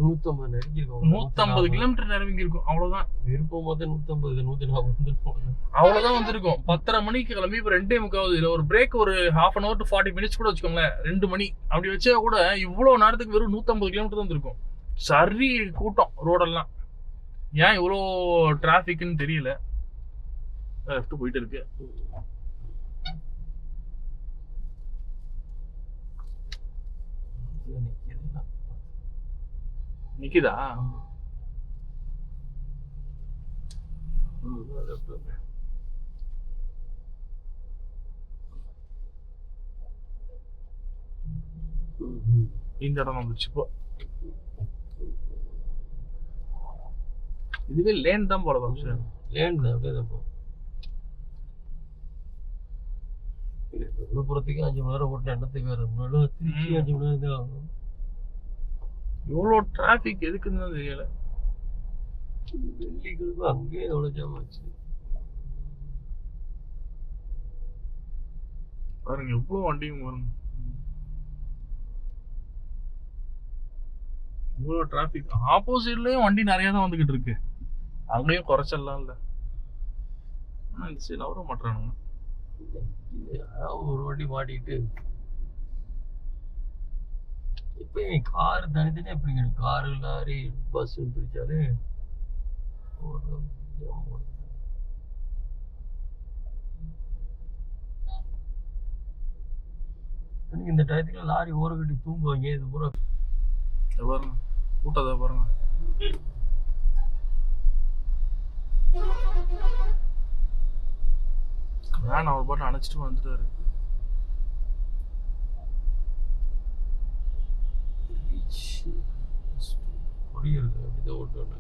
150 நெருங்கிருக்கும். 150 கிலோமீட்டர் நெருங்கி இருக்கும். அவ்வளவுதான். விருப்பம் போது 150 140 அவ்வளவுதான் வந்திருக்கும். 10:30 மணிக்கு கிளம்பி இப்போ 2:45 ஆகுது. இல்லை ஒரு பிரேக் ஒரு 1/2 hour to 40 minutes கூட வச்சுக்கோங்களேன். 2 மணி அப்படி வச்சா கூட இவ்வளவு நேரத்துக்கு வெறும் 150 கிலோமீட்டர் தான் இருக்கும். சரி கூட்டம் ரோடெல்லாம். ஏன் இவ்வளோ டிராஃபிக்னு தெரியல. லெஃப்ட் போயிட்டு இருக்கு. நிக்குதா? இந்த இடம் வந்துருச்சு. இப்போ இதுவே லேன் தான் போல பம்சு. லேன் தான் அப்படியே தான் போகும். விழுப்புரத்துக்கு 5 மணி நேரம் ஓட்டின இடத்துக்கு வேறு திருச்சி 5 மணி நேரம் தான் ஆகும். இவ்வளோ டிராஃபிக் எதுக்குன்னு தான் தெரியல. வெள்ளிக்கிழமை அங்கேயே எவ்வளோ ஜாம் ஆச்சு பாருங்க. எவ்வளோ வண்டியும் பாருங்க. இவ்வளோ டிராஃபிக். ஆப்போசிட்லயும் வண்டி நிறைய தான் வந்துகிட்டு இருக்கு. அங்கேயும் குறைச்சலாம் இல்லை. ஆனால் இந்த சைடு அவரும் மாட்டுறானுங்க. ஒரு வண்டி மாட்டிக்கிட்டு இப்போ கார் தனித்தனியாக எப்படிங்க? காரு லாரி பஸ் பிரிச்சாலே இந்த டயத்துக்கு லாரி ஓரக்கட்டி தூங்குவாங்க. இது பூரா பாருங்க கூட்டத்தை பாருங்க. வேன் அவர் பாட்டு அணைச்சிட்டு வந்துட்டாரு. இருக்கு அப்படிதான் ஓட்டுவாங்க.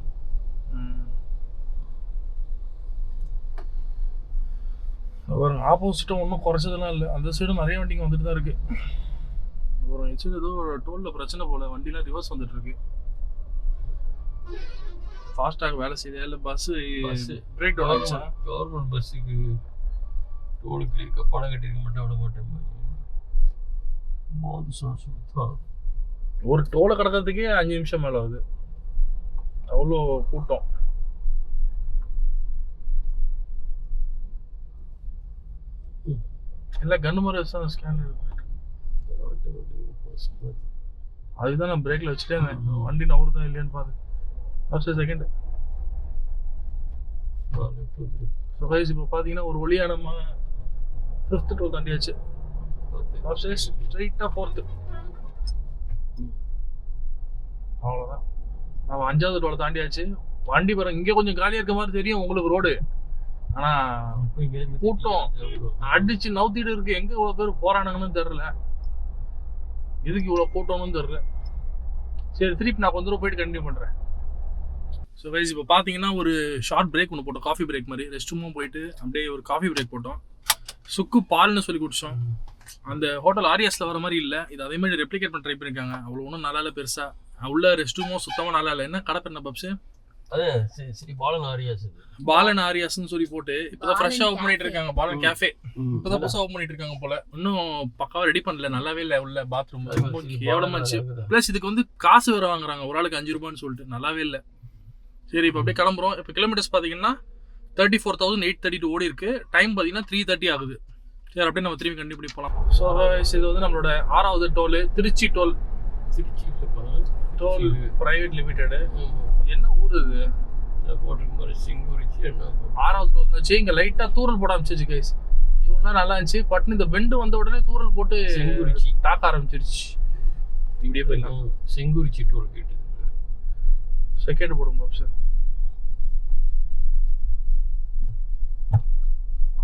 பாருங்க ஆப்போசிட்டும் ஒன்றும் குறைச்சதெல்லாம் இல்லை. அந்த சைடும் நிறைய வண்டிங்க வந்துட்டு தான் இருக்கு. ஒரு சைடு ஏதோ டோல்ல பிரச்சனை போல, வண்டிலாம் ரிவர்ஸ் வந்துட்டு இருக்கு. ஃபாஸ்டாக் வேலை செய்யுதா இல்லை பஸ் பிரேக் டவுன் ஆச்சா? கவர்மெண்ட் பஸ்ஸுக்கு டோலுக்கு இருக்க பணம் கட்டிருக்க மட்டும் விட மாட்டேன். ஒரு டோலை கிடக்கிறதுக்கே 5 நிமிஷம் மேலே ஆகுது. அவ்வளோ கூட்டம். இல்லை கன்னு மாதிரி வச்சு தான் ஸ்கேன் அதுதான் நான் பிரேக்கில் வச்சுட்டே இருந்தேன். வண்டி நவருதான் இல்லையான்னு பாரு. First second. ஸோ கைஸ் இப்போ பார்த்தீங்கன்னா ஒரு வழியா நம்ம 5th டோல் தாண்டியாச்சு. ஸ்ட்ரைட்டாக 4th. அவ்வளோதான். நம்ம 5வது டோலை தாண்டியாச்சு. வண்டி பாருங்க இங்கே கொஞ்சம் காலியாக இருக்க மாதிரி தெரியும் உங்களுக்கு ரோடு. ஆனால் கூட்டம் அடிச்சு நவுத்திட்டு இருக்கு. எங்கே இவ்வளோ பேர் போறானுங்கன்னு தெரில. எதுக்கு இவ்வளோ கூட்டம்னு தெரில. சரி திருப்பி நான் கொஞ்ச தூரம் போயிட்டு கண்டினியூ பண்ணுறேன். ஸோ கைஸ் இப்போ பார்த்தீங்கன்னா ஒரு ஷார்ட் பிரேக் ஒன்று போட்டோம். காஃபி பிரேக் மாதிரி ரெஸ்ட் ரூமும் போயிட்டு அப்படியே ஒரு காஃபி பிரேக் போட்டோம். சுக்கு பால்னு சொல்லி குடிச்சோம். அந்த ஹோட்டல் ஆரியாஸில் வர மாதிரி இல்லை. இது அதே மாதிரி ரெப்ளிகேட் பண்ண ட்ரை பண்ணியிருக்காங்க. அவ்வளோ ஒன்றும் நல்லா இல்லை பெருசாக. உள்ள ரெஸ்ட் ரூமும் சுத்தமாக நல்லா இல்லை. என்ன கடை பேர் என்ன பப்ஸு? அது சரி பாலன் ஆரியாஸ். பாலன் ஆரியாஸ்ன்னு சொல்லி போட்டு இப்போதான் ஃப்ரெஷ்ஷாக ஓப்பன் பண்ணிட்டு இருக்காங்க. பாலன் கேஃபே இப்போதான் புதுசாக ஓப்பன் பண்ணிட்டு இருக்காங்க போல. இன்னும் பக்காவாக ரெடி பண்ணல. நல்லாவே இல்லை. உள்ள பாத்ரூம் எவ்வளோமாச்சு. ப்ளஸ் இதுக்கு வந்து காசு வேற வாங்குறாங்க. ஒரு ஆளுக்கு 5 ரூபான்னு சொல்லிட்டு. நல்லாவே இல்லை. சரி இப்போ அப்படியே கிளம்புறோம். இப்போ கிலோமீட்டர்ஸ் பார்த்தீங்கன்னா 34,832 ஓடி இருக்கு. டைம் பார்த்தீங்கன்னா 3:30 ஆகுது. சரி அப்படியே நம்ம திரும்பி கண்டிப்பாக போகலாம். ஸோ இது வந்து நம்மளோட 6வது டோல் திருச்சி டோல். Tiruchi toll private limited. என்ன ஊர் இது? போட்டுக்கு மாதிரி சிங்குரிச்சி என்ன 6வது டோல் இருந்துச்சு. இங்கே லைட்டாக தூரல் போட ஆரம்பிச்சிச்சு கைஸ். இவங்க நல்லா இருந்துச்சு. பட்னு இந்த பெண்டு வந்த உடனே தூரல் போட்டு செங்குறிச்சி தாக்க ஆரம்பிச்சிருச்சு. இப்படியே போயிடலாம். செங்குறிச்சி டோல்கேட் செகண்ட் போடுங்க சார்.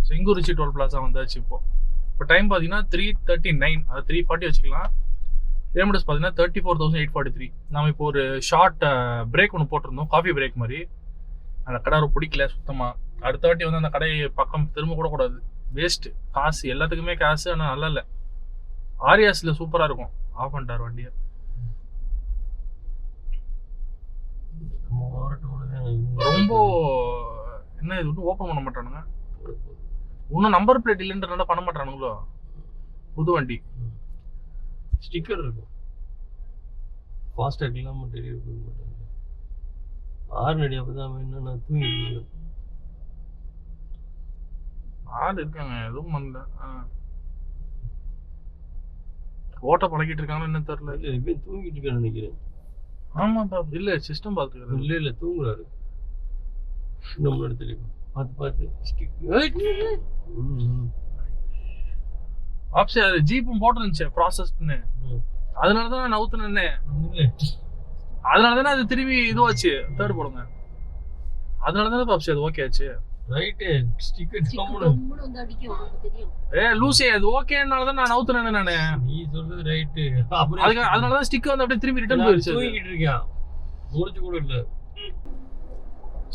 செங்குறிச்சி டோல் பிளாசா வந்தாச்சு. இப்போ டைம் பார்த்தீங்கன்னா 3:39, அது 3:40 வச்சுக்கலாம். கிலோமீட்டர்ஸ் பார்த்தீங்கன்னா 34,843. நம்ம இப்போ ஒரு ஷார்ட் பிரேக் ஒன்று போட்டிருந்தோம், காஃபி பிரேக் மாதிரி. அந்த கடை ரொம்ப பிடிக்கல சுத்தமாக. அடுத்த வாட்டி வந்து அந்த கடை பக்கம் திரும்ப கூட கூடாது, வேஸ்ட்டு காசு, எல்லாத்துக்குமே காசு. ஆனால் நல்லா இல்லை. ஆரியாஸில் சூப்பராக இருக்கும். ஆஃப் பண்ணிட்டார் வண்டியை. ரொம்ப என்ன இது ஒன்றும் ஓப்பன் பண்ண மாட்டானுங்க. இன்னும் நம்பர் பிளேட் இல்லைன்றனால பண்ண மாட்டானுங்களோ. புது வண்டி ஸ்டிக்கர் இருக்கும். ஃபாஸ்டாக் இல்லாமல் டெலிவரி பண்ண மாட்டாங்க. 6 அடி அப்போ தான் வேணும். நான் தூங்கிட்டு ஆள் இருக்காங்க, எதுவும் பண்ணல. ஓட்ட பழகிட்டு இருக்காங்கன்னு என்ன தெரியல. இல்லை இப்போ தூங்கிட்டு இருக்கேன்னு நினைக்கிறேன். ஆமாப்பா, இல்லை சிஸ்டம் பார்த்துக்கிறேன். இல்லை தூங்குறாரு. நம்மளோட தெரியும் பார்த்து ஆப்ஷன் அது ஜீப்பும் போட்டுருந்துச்சு ப்ராசஸ்ன்னு. அதனால தான் நான் நவுத்துனேன். அதனால தானே அது திரும்பி இதுவாச்சு. தேர்ட் போடுங்க. அதனால தானே பாப்ஸ் அது ஓகே ஆச்சு. ரைட்டு ஸ்டிக்கர் வந்து அடிக்கும், அப்ப தெரியும். லூசே அது ஓகேனால தான் நான் நவுத்துனேன். நானு நீ சொல்றது ரைட்டு. அதுக்கு அதனால தான் ஸ்டிக்கர் வந்து அப்படியே திரும்பி ரிட்டர்ன் போயிருச்சு. தூங்கிட்டு இருக்கேன், முடிச்சு கூட இல்லை.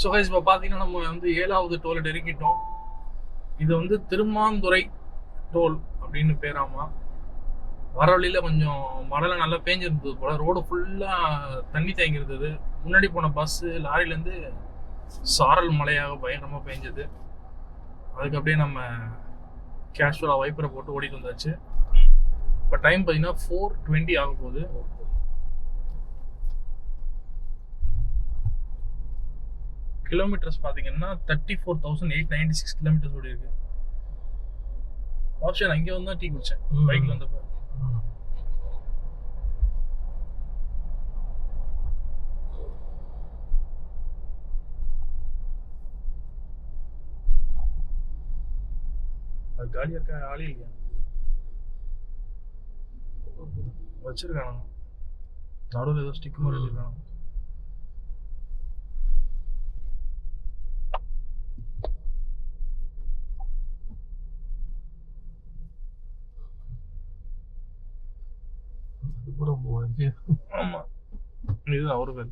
ஸோ கைஸ், இப்போ பார்த்தீங்கன்னா நம்ம வந்து 7வது டோல் நெருங்கிட்டோம். இது வந்து திருமாந்துறை டோல் அப்படின்னு பேராமா. வர வழியில் கொஞ்சம் மழை நல்லா பேஞ்சிருந்தது போல. ரோடு ஃபுல்லாக தண்ணி தேங்கிருந்தது. முன்னாடி போன பஸ்ஸு லாரிலேருந்து சாரல் மழையாக பயங்கரமாக பேஞ்சது. அதுக்கு அப்படியே நம்ம கேஷுவலாக வைப்பரை போட்டு ஓடிட்டு வந்தாச்சு. இப்போ டைம் பார்த்தீங்கன்னா 4:20 ஆக போகுது. கிலோமீட்டர்ஸ் பார்த்தீங்கன்னா 34,896 கிலோமீட்டர்ஸ் ஓடி இருக்கு. ஆப்ஷன் அங்கே வந்து தான் டீ குடிச்சேன் பைக்ல வந்தப்போ. அது காலியா இருக்கா, ஆளே இல்லையா? வச்சிருக்கானு நடுவில் ஏதோ ஸ்டிக் மாதிரி வச்சிருக்கானு. ஆமா, இது அவரு பேர்.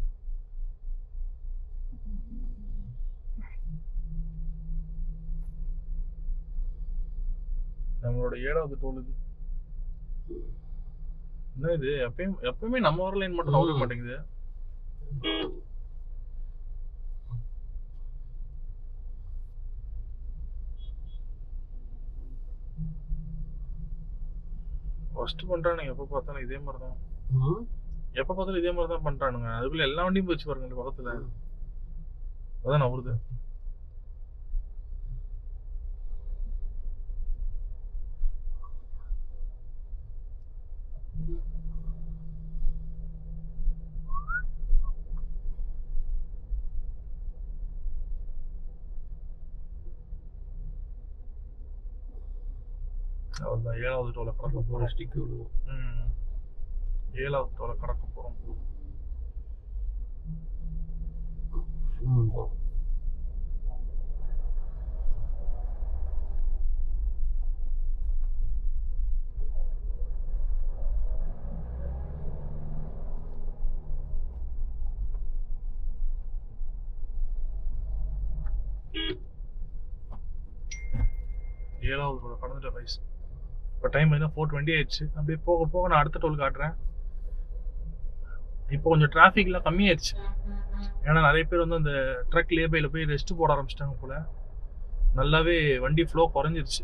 நம்மளோட 7வது டோல் இது. என்ன இது எப்பயுமே நம்ம வர லைன் மட்டும் நவர மாட்டேங்குது. ஃபர்ஸ்ட் பண்றானுங்க, எப்ப பார்த்தாலும் இதே மாதிரி தான். எப்ப பார்த்தாலும் இதே மாதிரி தான் பண்றானுங்க. அதுக்குள்ள எல்லா வண்டியும் போச்சு பாருங்க பக்கத்துல. அதான் நவருது. அதான் 7வது டோலை கடக்க போறோம். ஸ்டிக் விடுவோம். 7வது டோலை கடக்க போறோம். ஏழாவது டோலை கடந்துட்ட வயசு. இப்போ டைம் பார்த்தீங்கன்னா 4:20 ஆயிடுச்சு. அப்படியே போக போக நான் அடுத்த டோல் காட்டுறேன். இப்போ கொஞ்சம் டிராஃபிக்லாம் கம்மியாயிடுச்சு. ஏன்னா நிறைய பேர் வந்து அந்த ட்ரக் லேபையில் போய் ரெஸ்ட் போட ஆரம்பிச்சிட்டாங்க போல. நல்லாவே வண்டி ஃப்ளோ குறைஞ்சிருச்சு.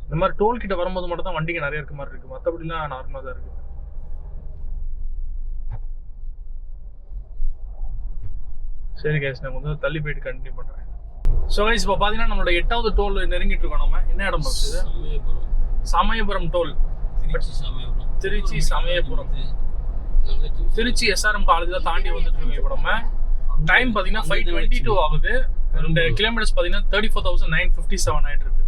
இந்த மாதிரி டோல் கிட்ட வரும்போது மட்டும் தான் வண்டிக்கு நிறைய இருக்க மாதிரி இருக்கு. மற்றபடிலாம் நார்மலாக தான் இருக்கு. சரி கேஸ், நான் கொஞ்சம் தள்ளி போயிட்டு கண்டினியூ பண்ணுறேன். ஸோ கைஸ், இப்போ பார்த்தீங்கன்னா நம்மளோட 8வது டோல் நெருங்கிட்டு இருக்கோம். நம்ம என்ன இடம் பார்த்து சமயபுரம் டோல். திருச்சி சமயபுரம், திருச்சி SRM காலேஜில் தாண்டி வந்துட்டு இருக்கோம். இப்போ நம்ம டைம் பார்த்தீங்கன்னா 5:22 ஆகுது. 2 கிலோமீட்டர்ஸ் பார்த்தீங்கன்னா 34,957 ஆகிட்டு இருக்கு.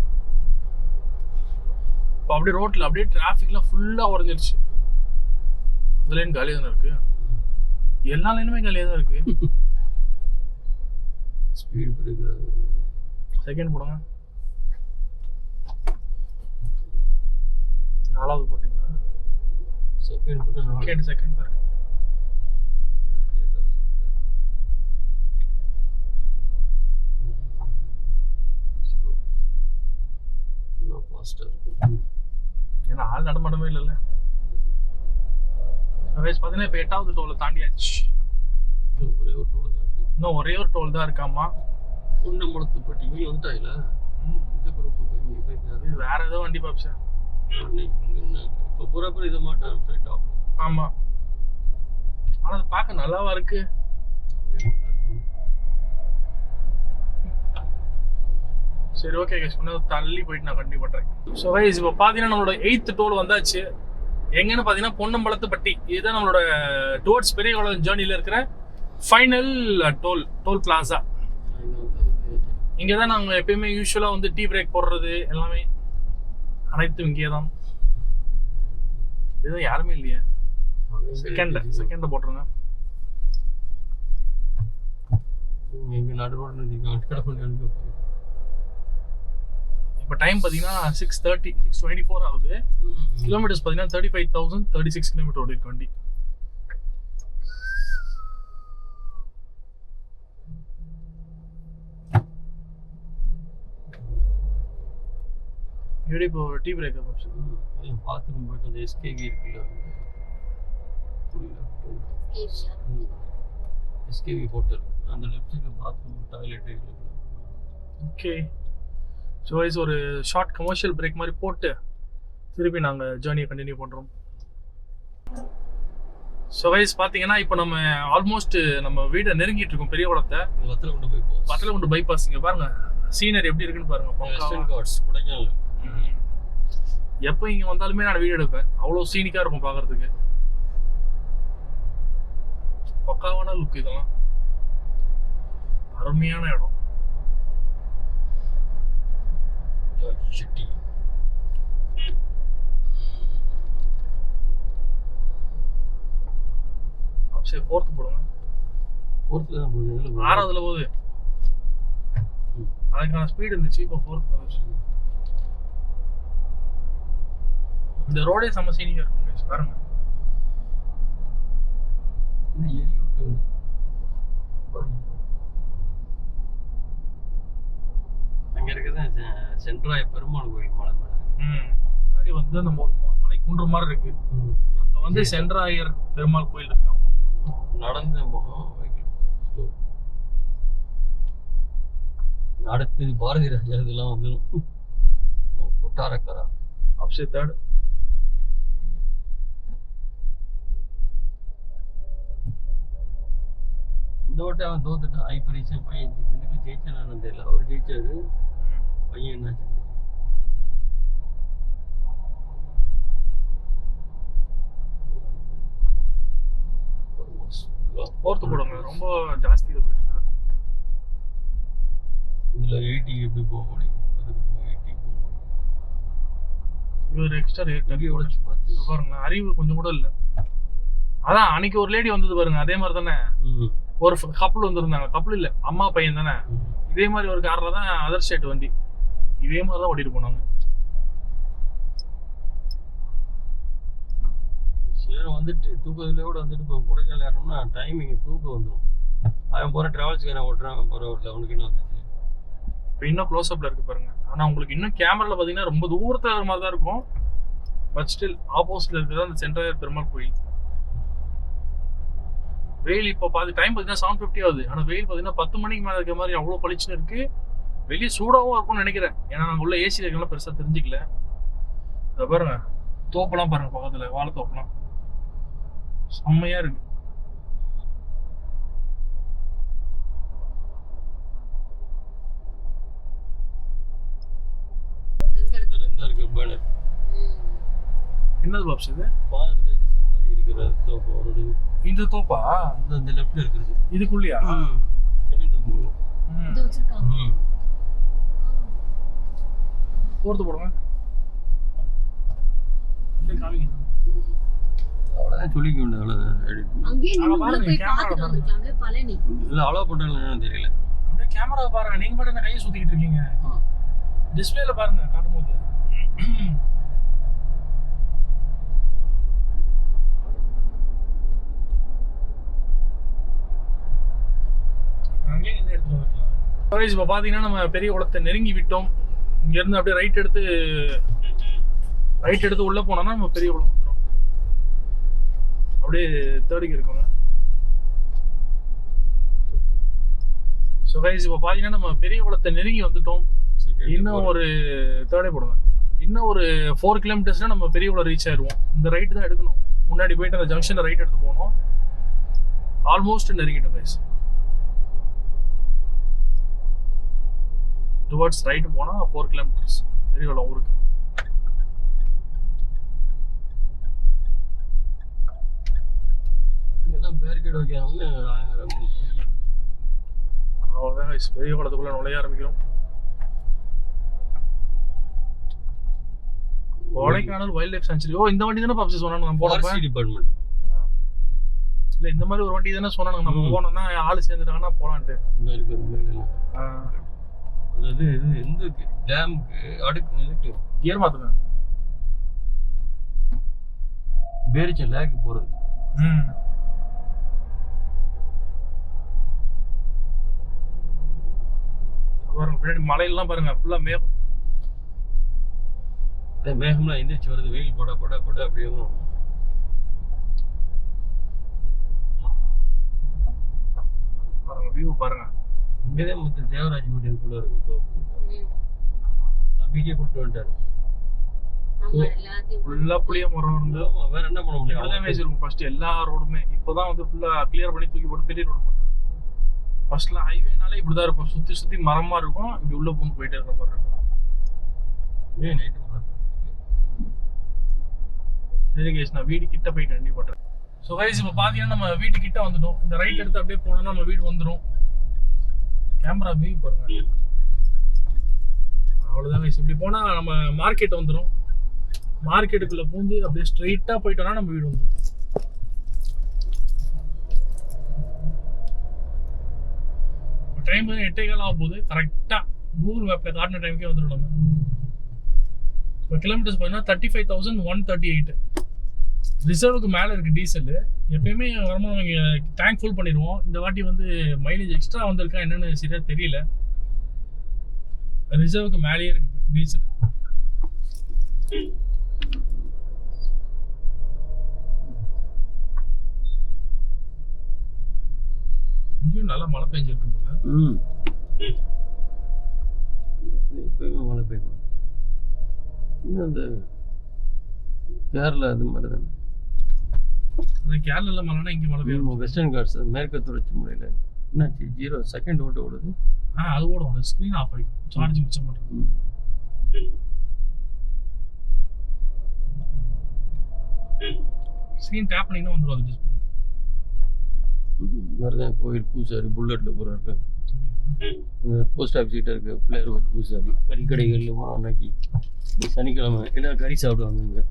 இப்போ அப்படியே ரோட்டில் அப்படியே டிராஃபிக்லாம் ஃபுல்லாக உடஞ்சிருச்சு. அந்த லைன் காலியாக தானே இருக்கு, எல்லா லைனுமே காலியாக தான் இருக்கு. ஸ்பீட் பிரேக் செகண்ட் போடுங்க. 4வது போட்டீங்களா? செகண்ட் போட்டு செகண்ட் தான் இருக்கு. ஏன்னா ஆள் நடமாட்டமே இல்லைல்ல. பார்த்தீங்கன்னா இப்போ 8வது டோலை தாண்டியாச்சு. ஒரே ஒரு டோல் தான் இருக்கு. இன்னும் ஒரே ஒரு டோல் தான் இருக்காமா. பொன்னம்பலத்துப்பட்டி இங்கே வந்துட்டாங்களா? இந்த குரூப் இது வேற ஏதோ வண்டி பாப்ஸா. இப்போ பூரா இதை மாட்டான். ஆமா, ஆனா அது பார்க்க நல்லாவா இருக்கு. சரி ஓகே கைஸ், கொஞ்சம் தள்ளி போயிட்டு நான் கண்டினியூ பண்றேன். ஸோ கைஸ் இப்போ பார்த்தீங்கன்னா நம்மளோட 8th டோல் வந்தாச்சு. எங்கன்னு பார்த்தீங்கன்னா பொன்னம்பலத்துப்பட்டி. இதுதான் நம்மளோட டுவர்ட்ஸ் பெரியகுளம் ஜேர்னியில் இருக்கிற ஃபைனல் டோல் பிளாசா. இங்கே தான் நாங்கள் எப்பயுமே யூஸ்வலாக வந்து டீ பிரேக் போடுறது எல்லாமே அனைத்தும் இங்கே தான். இதுதான் யாருமே இல்லையா? செகண்ட் போட்டுருங்க. இப்போ டைம் பார்த்தீங்கன்னா 6:24 ஆகுது. கிலோமீட்டர்ஸ் பார்த்தீங்கன்னா 35,036 கிலோமீட்டர் ஓடி இருக்கு வண்டி. எப்படி இப்போ டீ பிரேக் பாத்ரூம் போயிட்டு அந்த எஸ்கேவி இருக்குல்ல, எஸ்கேவி ஹோட்டல் அந்த லெஃப்ட் சைடில் bathroom toilet. Okay, so wise ஒரு ஷார்ட் கமர்ஷியல் பிரேக் மாதிரி போட்டு திருப்பி நாங்கள் ஜேர்னியை கண்டினியூ பண்ணுறோம். ஸோ வைஸ் பார்த்தீங்கன்னா இப்போ நம்ம ஆல்மோஸ்ட் நம்ம வீடை நெருங்கிட்டு இருக்கோம். பெரியகுளத்தை வத்தலகுண்டு பைபாஸ். இங்கே பாருங்க சீனரி எப்படி இருக்குன்னு பாருங்க. எப்போ இங்கே வந்தாலுமே நான் வீடியோ எடுப்பேன். அவ்வளோ சீனிக்காக இருக்கும் பார்க்கறதுக்கு. பக்காவான லுக். இதெல்லாம் அருமையான இடம். சரி 4th போடுங்க. 6வதுல போகுது. அதுக்கான ஸ்பீடு இருந்துச்சு. இப்போ 4th வந்துச்சு. இந்த ரோடே செம்ம சீனிக்கா இருக்கும் பாருங்க. அங்க இருக்குது சென்ட்ராய பெருமாள் கோயில் மலை மேல. முன்னாடி வந்து அந்த மலை குன்று மாதிரி இருக்கு. அங்க வந்து சென்ட்ராயர் பெருமாள் கோயில் இருக்காங்க. நடந்து போகும். அடுத்து பாரதி ராஜா இதெல்லாம் வந்துடும். Kottarakkara option 3rd. இந்த வாட்டி அவன் தோத்துட்டான். ஐப்பரீஷன் பையன் ஜெயிச்சானு தெரியல. அவர் ஜெயிச்சாரு, பையன் என்னாச்சு. ஃபோர்த்து போடுங்க. ரொம்ப ஜாஸ்தியில் போயிட்டு இருக்காங்க. இதுல 80 எப்படி போக முடியும்? 80 போக முடியும். இது ஒரு எக்ஸ்ட்ரா ரேட் உடைச்சு பார்த்து பாருங்க. அறிவு கொஞ்சம் கூட இல்லை. அதான் அன்னைக்கு ஒரு லேடி வந்தது பாருங்க, அதே மாதிரி தானே. ஒரு கப்பல் வந்துருந்தாங்க. கப்பல் இல்லை, அம்மா பையன் தானே. இதே மாதிரி ஒரு காரில் தான் அதர் ஸ்டேட் வண்டி இதே மாதிரி தான் ஓட்டிட்டு போனாங்க. சரி வந்துட்டு தூக்கத்துல கூட வந்துட்டு இப்போ கொடைக்கானல் ஏறணும்னா டைமிங் தூக்கம் வந்துடும். அவன் போகிற டிராவல்ஸ்காரன் ஓட்டுறான் பரவாயில்ல, அவனுக்கு என்ன வந்துச்சு. இப்போ இன்னும் க்ளோஸ்அப்பில் இருக்கு பாருங்க. ஆனால் உங்களுக்கு இன்னும் கேமராவில் பார்த்தீங்கன்னா ரொம்ப தூரத்தில் இருக்கிற மாதிரி தான் இருக்கும். பட் ஸ்டில் ஆப்போசிட்ல இருக்கிறது அந்த சென்ட்ராயர் பெருமாள் கோயில். வெயில் இப்போ டைம் பார்த்தீங்கன்னா 7:50 ஆகுது. ஆனால் வெயில் பார்த்தீங்கன்னா 10 மணிக்கு மேலே இருக்கிற மாதிரி அவ்வளோ பளிச்சுன்னு இருக்கு. வெளியே சூடாகவும் இருக்கும்னு நினைக்கிறேன். ஏன்னா நாங்கள் உள்ள ஏசி இருக்கலாம் பெருசாக தெரிஞ்சிக்கல. அதை பாருங்க, தோப்பெல்லாம் பாருங்க, பக்கத்தில் வாழைத்தோப்பெல்லாம் செம்மையா இருக்கு. என்னது பாப்ஸ் இது? சம்மதி இருக்கிற தோப்பு. ஒரு இந்த தோப்பா? இந்த லெஃப்ட்ல இருக்குது. இதுக்குள்ளயா? இது வச்சிருக்காங்க. போர்த்து போடுங்க. சரி காமிங்க. அவ்வளோதான் சொல்லிக்க வேண்டியது, அவ்வளோதான். அங்கேயே அங்க நின்னு உள்ள பாருங்க, போய் கேமரா பார்த்துட்டு பாருங்க. வந்திருக்கலாம்ல பழனி. இல்லை அலோவ் பண்ணுறாங்களா என்னன்னு தெரியல. அப்படியே கேமரா பாருங்க, நீங்க மட்டும் என்ன கையை சுத்திக்கிட்டு இருக்கீங்க. டிஸ்பிளேல பாருங்க காட்டும் போது. அங்கேயே நின்று எடுத்துட்டு வந்துருக்கலாம். இப்போ பார்த்தீங்கன்னா நம்ம பெரிய குளத்தை நெருங்கி விட்டோம். இங்கேருந்து அப்படியே ரைட் எடுத்து உள்ளே போனோம்னா நம்ம பெரிய குளம் வந்துடும். அப்படியே தேர்டுக்கு இருக்குங்க. ஸோ கைஸ் இப்போ பார்த்தீங்கன்னா நம்ம பெரிய குளத்தை நெருங்கி வந்துட்டோம். இன்னும் ஒரு தேர்டே போடுங்க. இன்னும் ஒரு 4 கிலோமீட்டர்ஸ்னா நம்ம பெரிய குளம் ரீச் ஆயிடுவோம். இந்த ரைட்டு தான் எடுக்கணும். முன்னாடி போயிட்டு அந்த ஜங்ஷனில் ரைட் எடுத்து போகணும். ஆல்மோஸ்ட் நெருங்கிட்டோம் கைஸ். டுவர்ட்ஸ் ரைட் போனால் 4 கிலோமீட்டர்ஸ் பெரிய குளம் ஊருக்கு. இதெல்லாம் பேரிகேட் வைக்காம அவ்வளோதான் கைஸ், பெரிய குளத்துக்குள்ளே நுழைய ஆரம்பிக்கிறோம். Kodaikanal wild life sanctuary. ஓ, இந்த வண்டி தானே பப்ஸ் சொன்னாங்க நம்ம போனப்ப. டிபார்ட்மெண்ட் இல்லை, இந்த மாதிரி ஒரு வண்டி தானே சொன்னாங்க நம்ம போனோம்னா ஆள் சேர்ந்துட்டாங்கன்னா போகலான்ட்டு. இந்த இருக்கிற மேலே அதாவது இது எந்த டேமுக்கு அடுக்கு இதுக்கு கியர் மாற்றுங்க. பேரிச்ச லேக்கு போகிறது. பாருங்க பின்னாடி மலையெல்லாம் பாருங்க, ஃபுல்லாக மேகம். மேகம்லாம் எந்திரிச்சு வருது, வெயில் போட போட போட அப்படியே பாருங்க வியூ பாருங்க. இங்கேதான் மொத்தம் தேவராஜ் வீடு இதுக்குள்ள இருக்கும். தம்பிக்கே கொடுத்து வந்துட்டாரு. ஆமா, எல்லாத்தையும் ஃபுல்லா புளிய மரம் இருந்து வேற என்ன பண்ண முடியும்? இப்படிதான் வச்சிருக்கும் ஃபர்ஸ்ட் எல்லா ரோடுமே. இப்போதான் வந்து ஃபுல்லா கிளியர் பண்ணி தூக்கி போட்டு பெரிய ரோடு போட்டாங்க. ஃபர்ஸ்ட்ல ஹைவேனாலே இப்படிதான் இருக்கும், சுத்தி சுத்தி மரமா இருக்கும். இப்படி உள்ள பூந்து போயிட்டே இருக்கிற மாதிரி இருக்கும். நைட்டு சரி கைஸ், நான் வீடு கிட்ட போயிட்டு வண்டி போட்டேன். ஸோ கைஸ் இப்போ பார்த்தீங்கன்னா நம்ம வீட்டு கிட்ட வந்துட்டோம். இந்த ரைட் எடுத்து அப்படியே போனோம்னா நம்ம வீடு வந்துடும். கேமரா வியூ பாருங்க. அவ்வளோதான் கைஸ். இப்படி போனால் நம்ம மார்க்கெட் வந்துடும். மார்க்கெட்டுக்குள்ளே பூந்து அப்படியே ஸ்ட்ரெயிட்டாக போயிட்டோம்னா நம்ம வீடு வந்துடும். டைம் 8:15 ஆக போகுது. கரெக்டாக கூகுள் மேப்பில் காட்டின டைமுக்கே வந்துடும். நம்ம இப்போ கிலோமீட்டர்ஸ் பார்த்தீங்கன்னா 35,138. ரிசர்வுக்கு மேலே இருக்குது டீசல். எப்பயுமே வரும்போது நாங்கள் டேங்க் ஃபுல் பண்ணிடுவோம். இந்த வாட்டி வந்து மைலேஜ் எக்ஸ்ட்ரா வந்திருக்கா என்னன்னு சரியாக தெரியல. ரிசர்வுக்கு மேலேயே இருக்கு டீசல். இங்கேயும் நல்லா மழை பெஞ்சிருக்கு போல. எப்பயுமே மழை பெய்யும். இன்னும் அந்த கேரளா அது மாதிரி தானே. கேரளாவில் மழைனா இங்கே மழை பெய்யும். வெஸ்டர்ன் காட்ஸ் மேற்கு தொடர்ச்சி முறையில் என்னாச்சு 0 செகண்ட் ஓட்ட ஓடுது. அது ஓடும். அது ஸ்க்ரீன் ஆஃப் ஆகிடும். சார்ஜ் மிச்சம் பண்ணுறது. ஸ்க்ரீன் டேப் பண்ணிங்கன்னா வந்துடும் அது டிஸ்பிளே. மாதிரிதான் கோயில் பூசாரி புல்லட்டில் போகிறாரு. போஸ்ட் ஆஃபீஸ் கிட்ட இருக்க பிள்ளையார் கோயில் பூசாரி கறிக்கடைகளில் போனோம். அன்னைக்கு சனிக்கிழமை எல்லாம் கறி சாப்பிடுவாங்க. இங்கே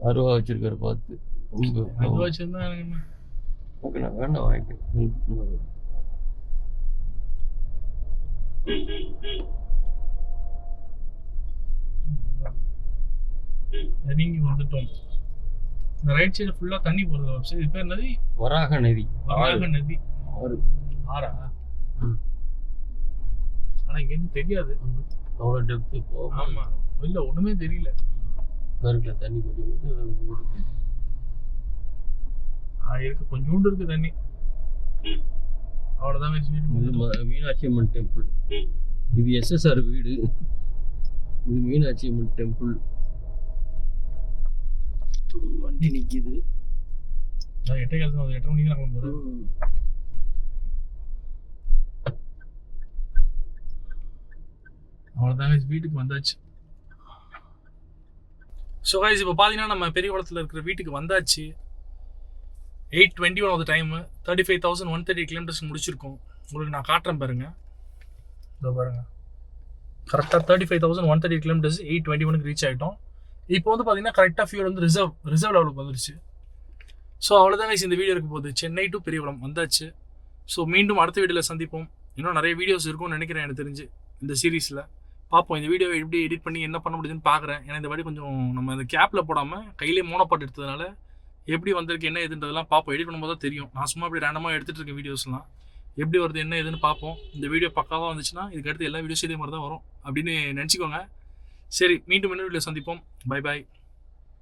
அருவா வச்சிருக்காரு பார்த்து. ரொம்ப வச்சிருந்தா நான் வேண்டாம் வாங்கிக்கிறேன். நெருங்கி வந்துட்டோம். இந்த ரைட் சைடு ஃபுல்லா தண்ணி போறது. இது பேர் நதி வராக நதி. வராக நதி. ஆறா? ஆனா இங்க இருந்து தெரியாது அவ்வளோ டெப்த்து போகும். ஆமா, இல்ல ஒண்ணுமே தெரியல. இருக்குல்ல தண்ணி கொஞ்சம் இருக்கு. இருக்கு, கொஞ்சோண்டு இருக்கு தண்ணி. அவ்வளவுதான். இது மீனாட்சி அம்மன் டெம்பிள். இது SSR வீடு. இது மீனாட்சி அம்மன் டெம்பிள். வண்டி நிக்குது. 8:30 மணிக்கு நான் கிளம்புறேன். அவ்வளோதாங்க, வீட்டுக்கு வந்தாச்சு. ஸோ கைஸ் இப்போ பார்த்தீங்கன்னா நம்ம பெரிய குளத்தில் இருக்கிற வீட்டுக்கு வந்தாச்சு. 8:21 டைமு. 35,130 கிலோமீட்டர்ஸ் முடிச்சிருக்கோம். உங்களுக்கு நான் காட்டுறேன் பாருங்க. இதோ பாருங்க, கரெக்டாக 35,138 கிலோமீட்டர்ஸ் 8:21 ரீச் ஆகிட்டோம். இப்போ வந்து பார்த்தீங்கன்னா கரெக்டாக ஃபியூல் வந்து ரிசர்வ் லெவலுக்கு வந்துருச்சு. ஸோ அவ்வளோதான் இந்த வீடியோ இருக்க போகுது. சென்னை டு பெரியகுளம் வந்தாச்சு. ஸோ மீண்டும் அடுத்த வீடியோவில் சந்திப்போம். இன்னும் நிறைய வீடியோஸ் இருக்கும்னு நினைக்கிறேன் எனக்கு தெரிஞ்சு இந்த சீரீஸில். பார்ப்போம் இந்த வீடியோவை எப்படி எடிட் பண்ணி என்ன பண்ண முடியுதுன்னு பார்க்குறேன். ஏன்னா இந்த வாட்டி கொஞ்சம் நம்ம அந்த கேப்பில் போடாமல் கையிலே மோனோபாட் எடுத்ததுனால எப்படி வந்திருக்கு என்ன எதுன்றதெல்லாம் பார்ப்போம். எடிட் பண்ணும்போது தான் தெரியும். நான் சும்மா அப்படி ரேண்டமாக எடுத்துகிட்டு இருக்க வீடியோஸ்லாம் எப்படி வருது என்ன எதுன்னு பார்ப்போம். இந்த வீடியோ பக்காவாக வந்துச்சுன்னா இதுக்கு அடுத்து எல்லா வீடியோஸும் இதே மாதிரி தான் வரும் அப்படின்னு நினச்சிக்கோங்க. சரி, மீண்டும் இன்னொரு வீடியோ சந்திப்போம். Bye bye.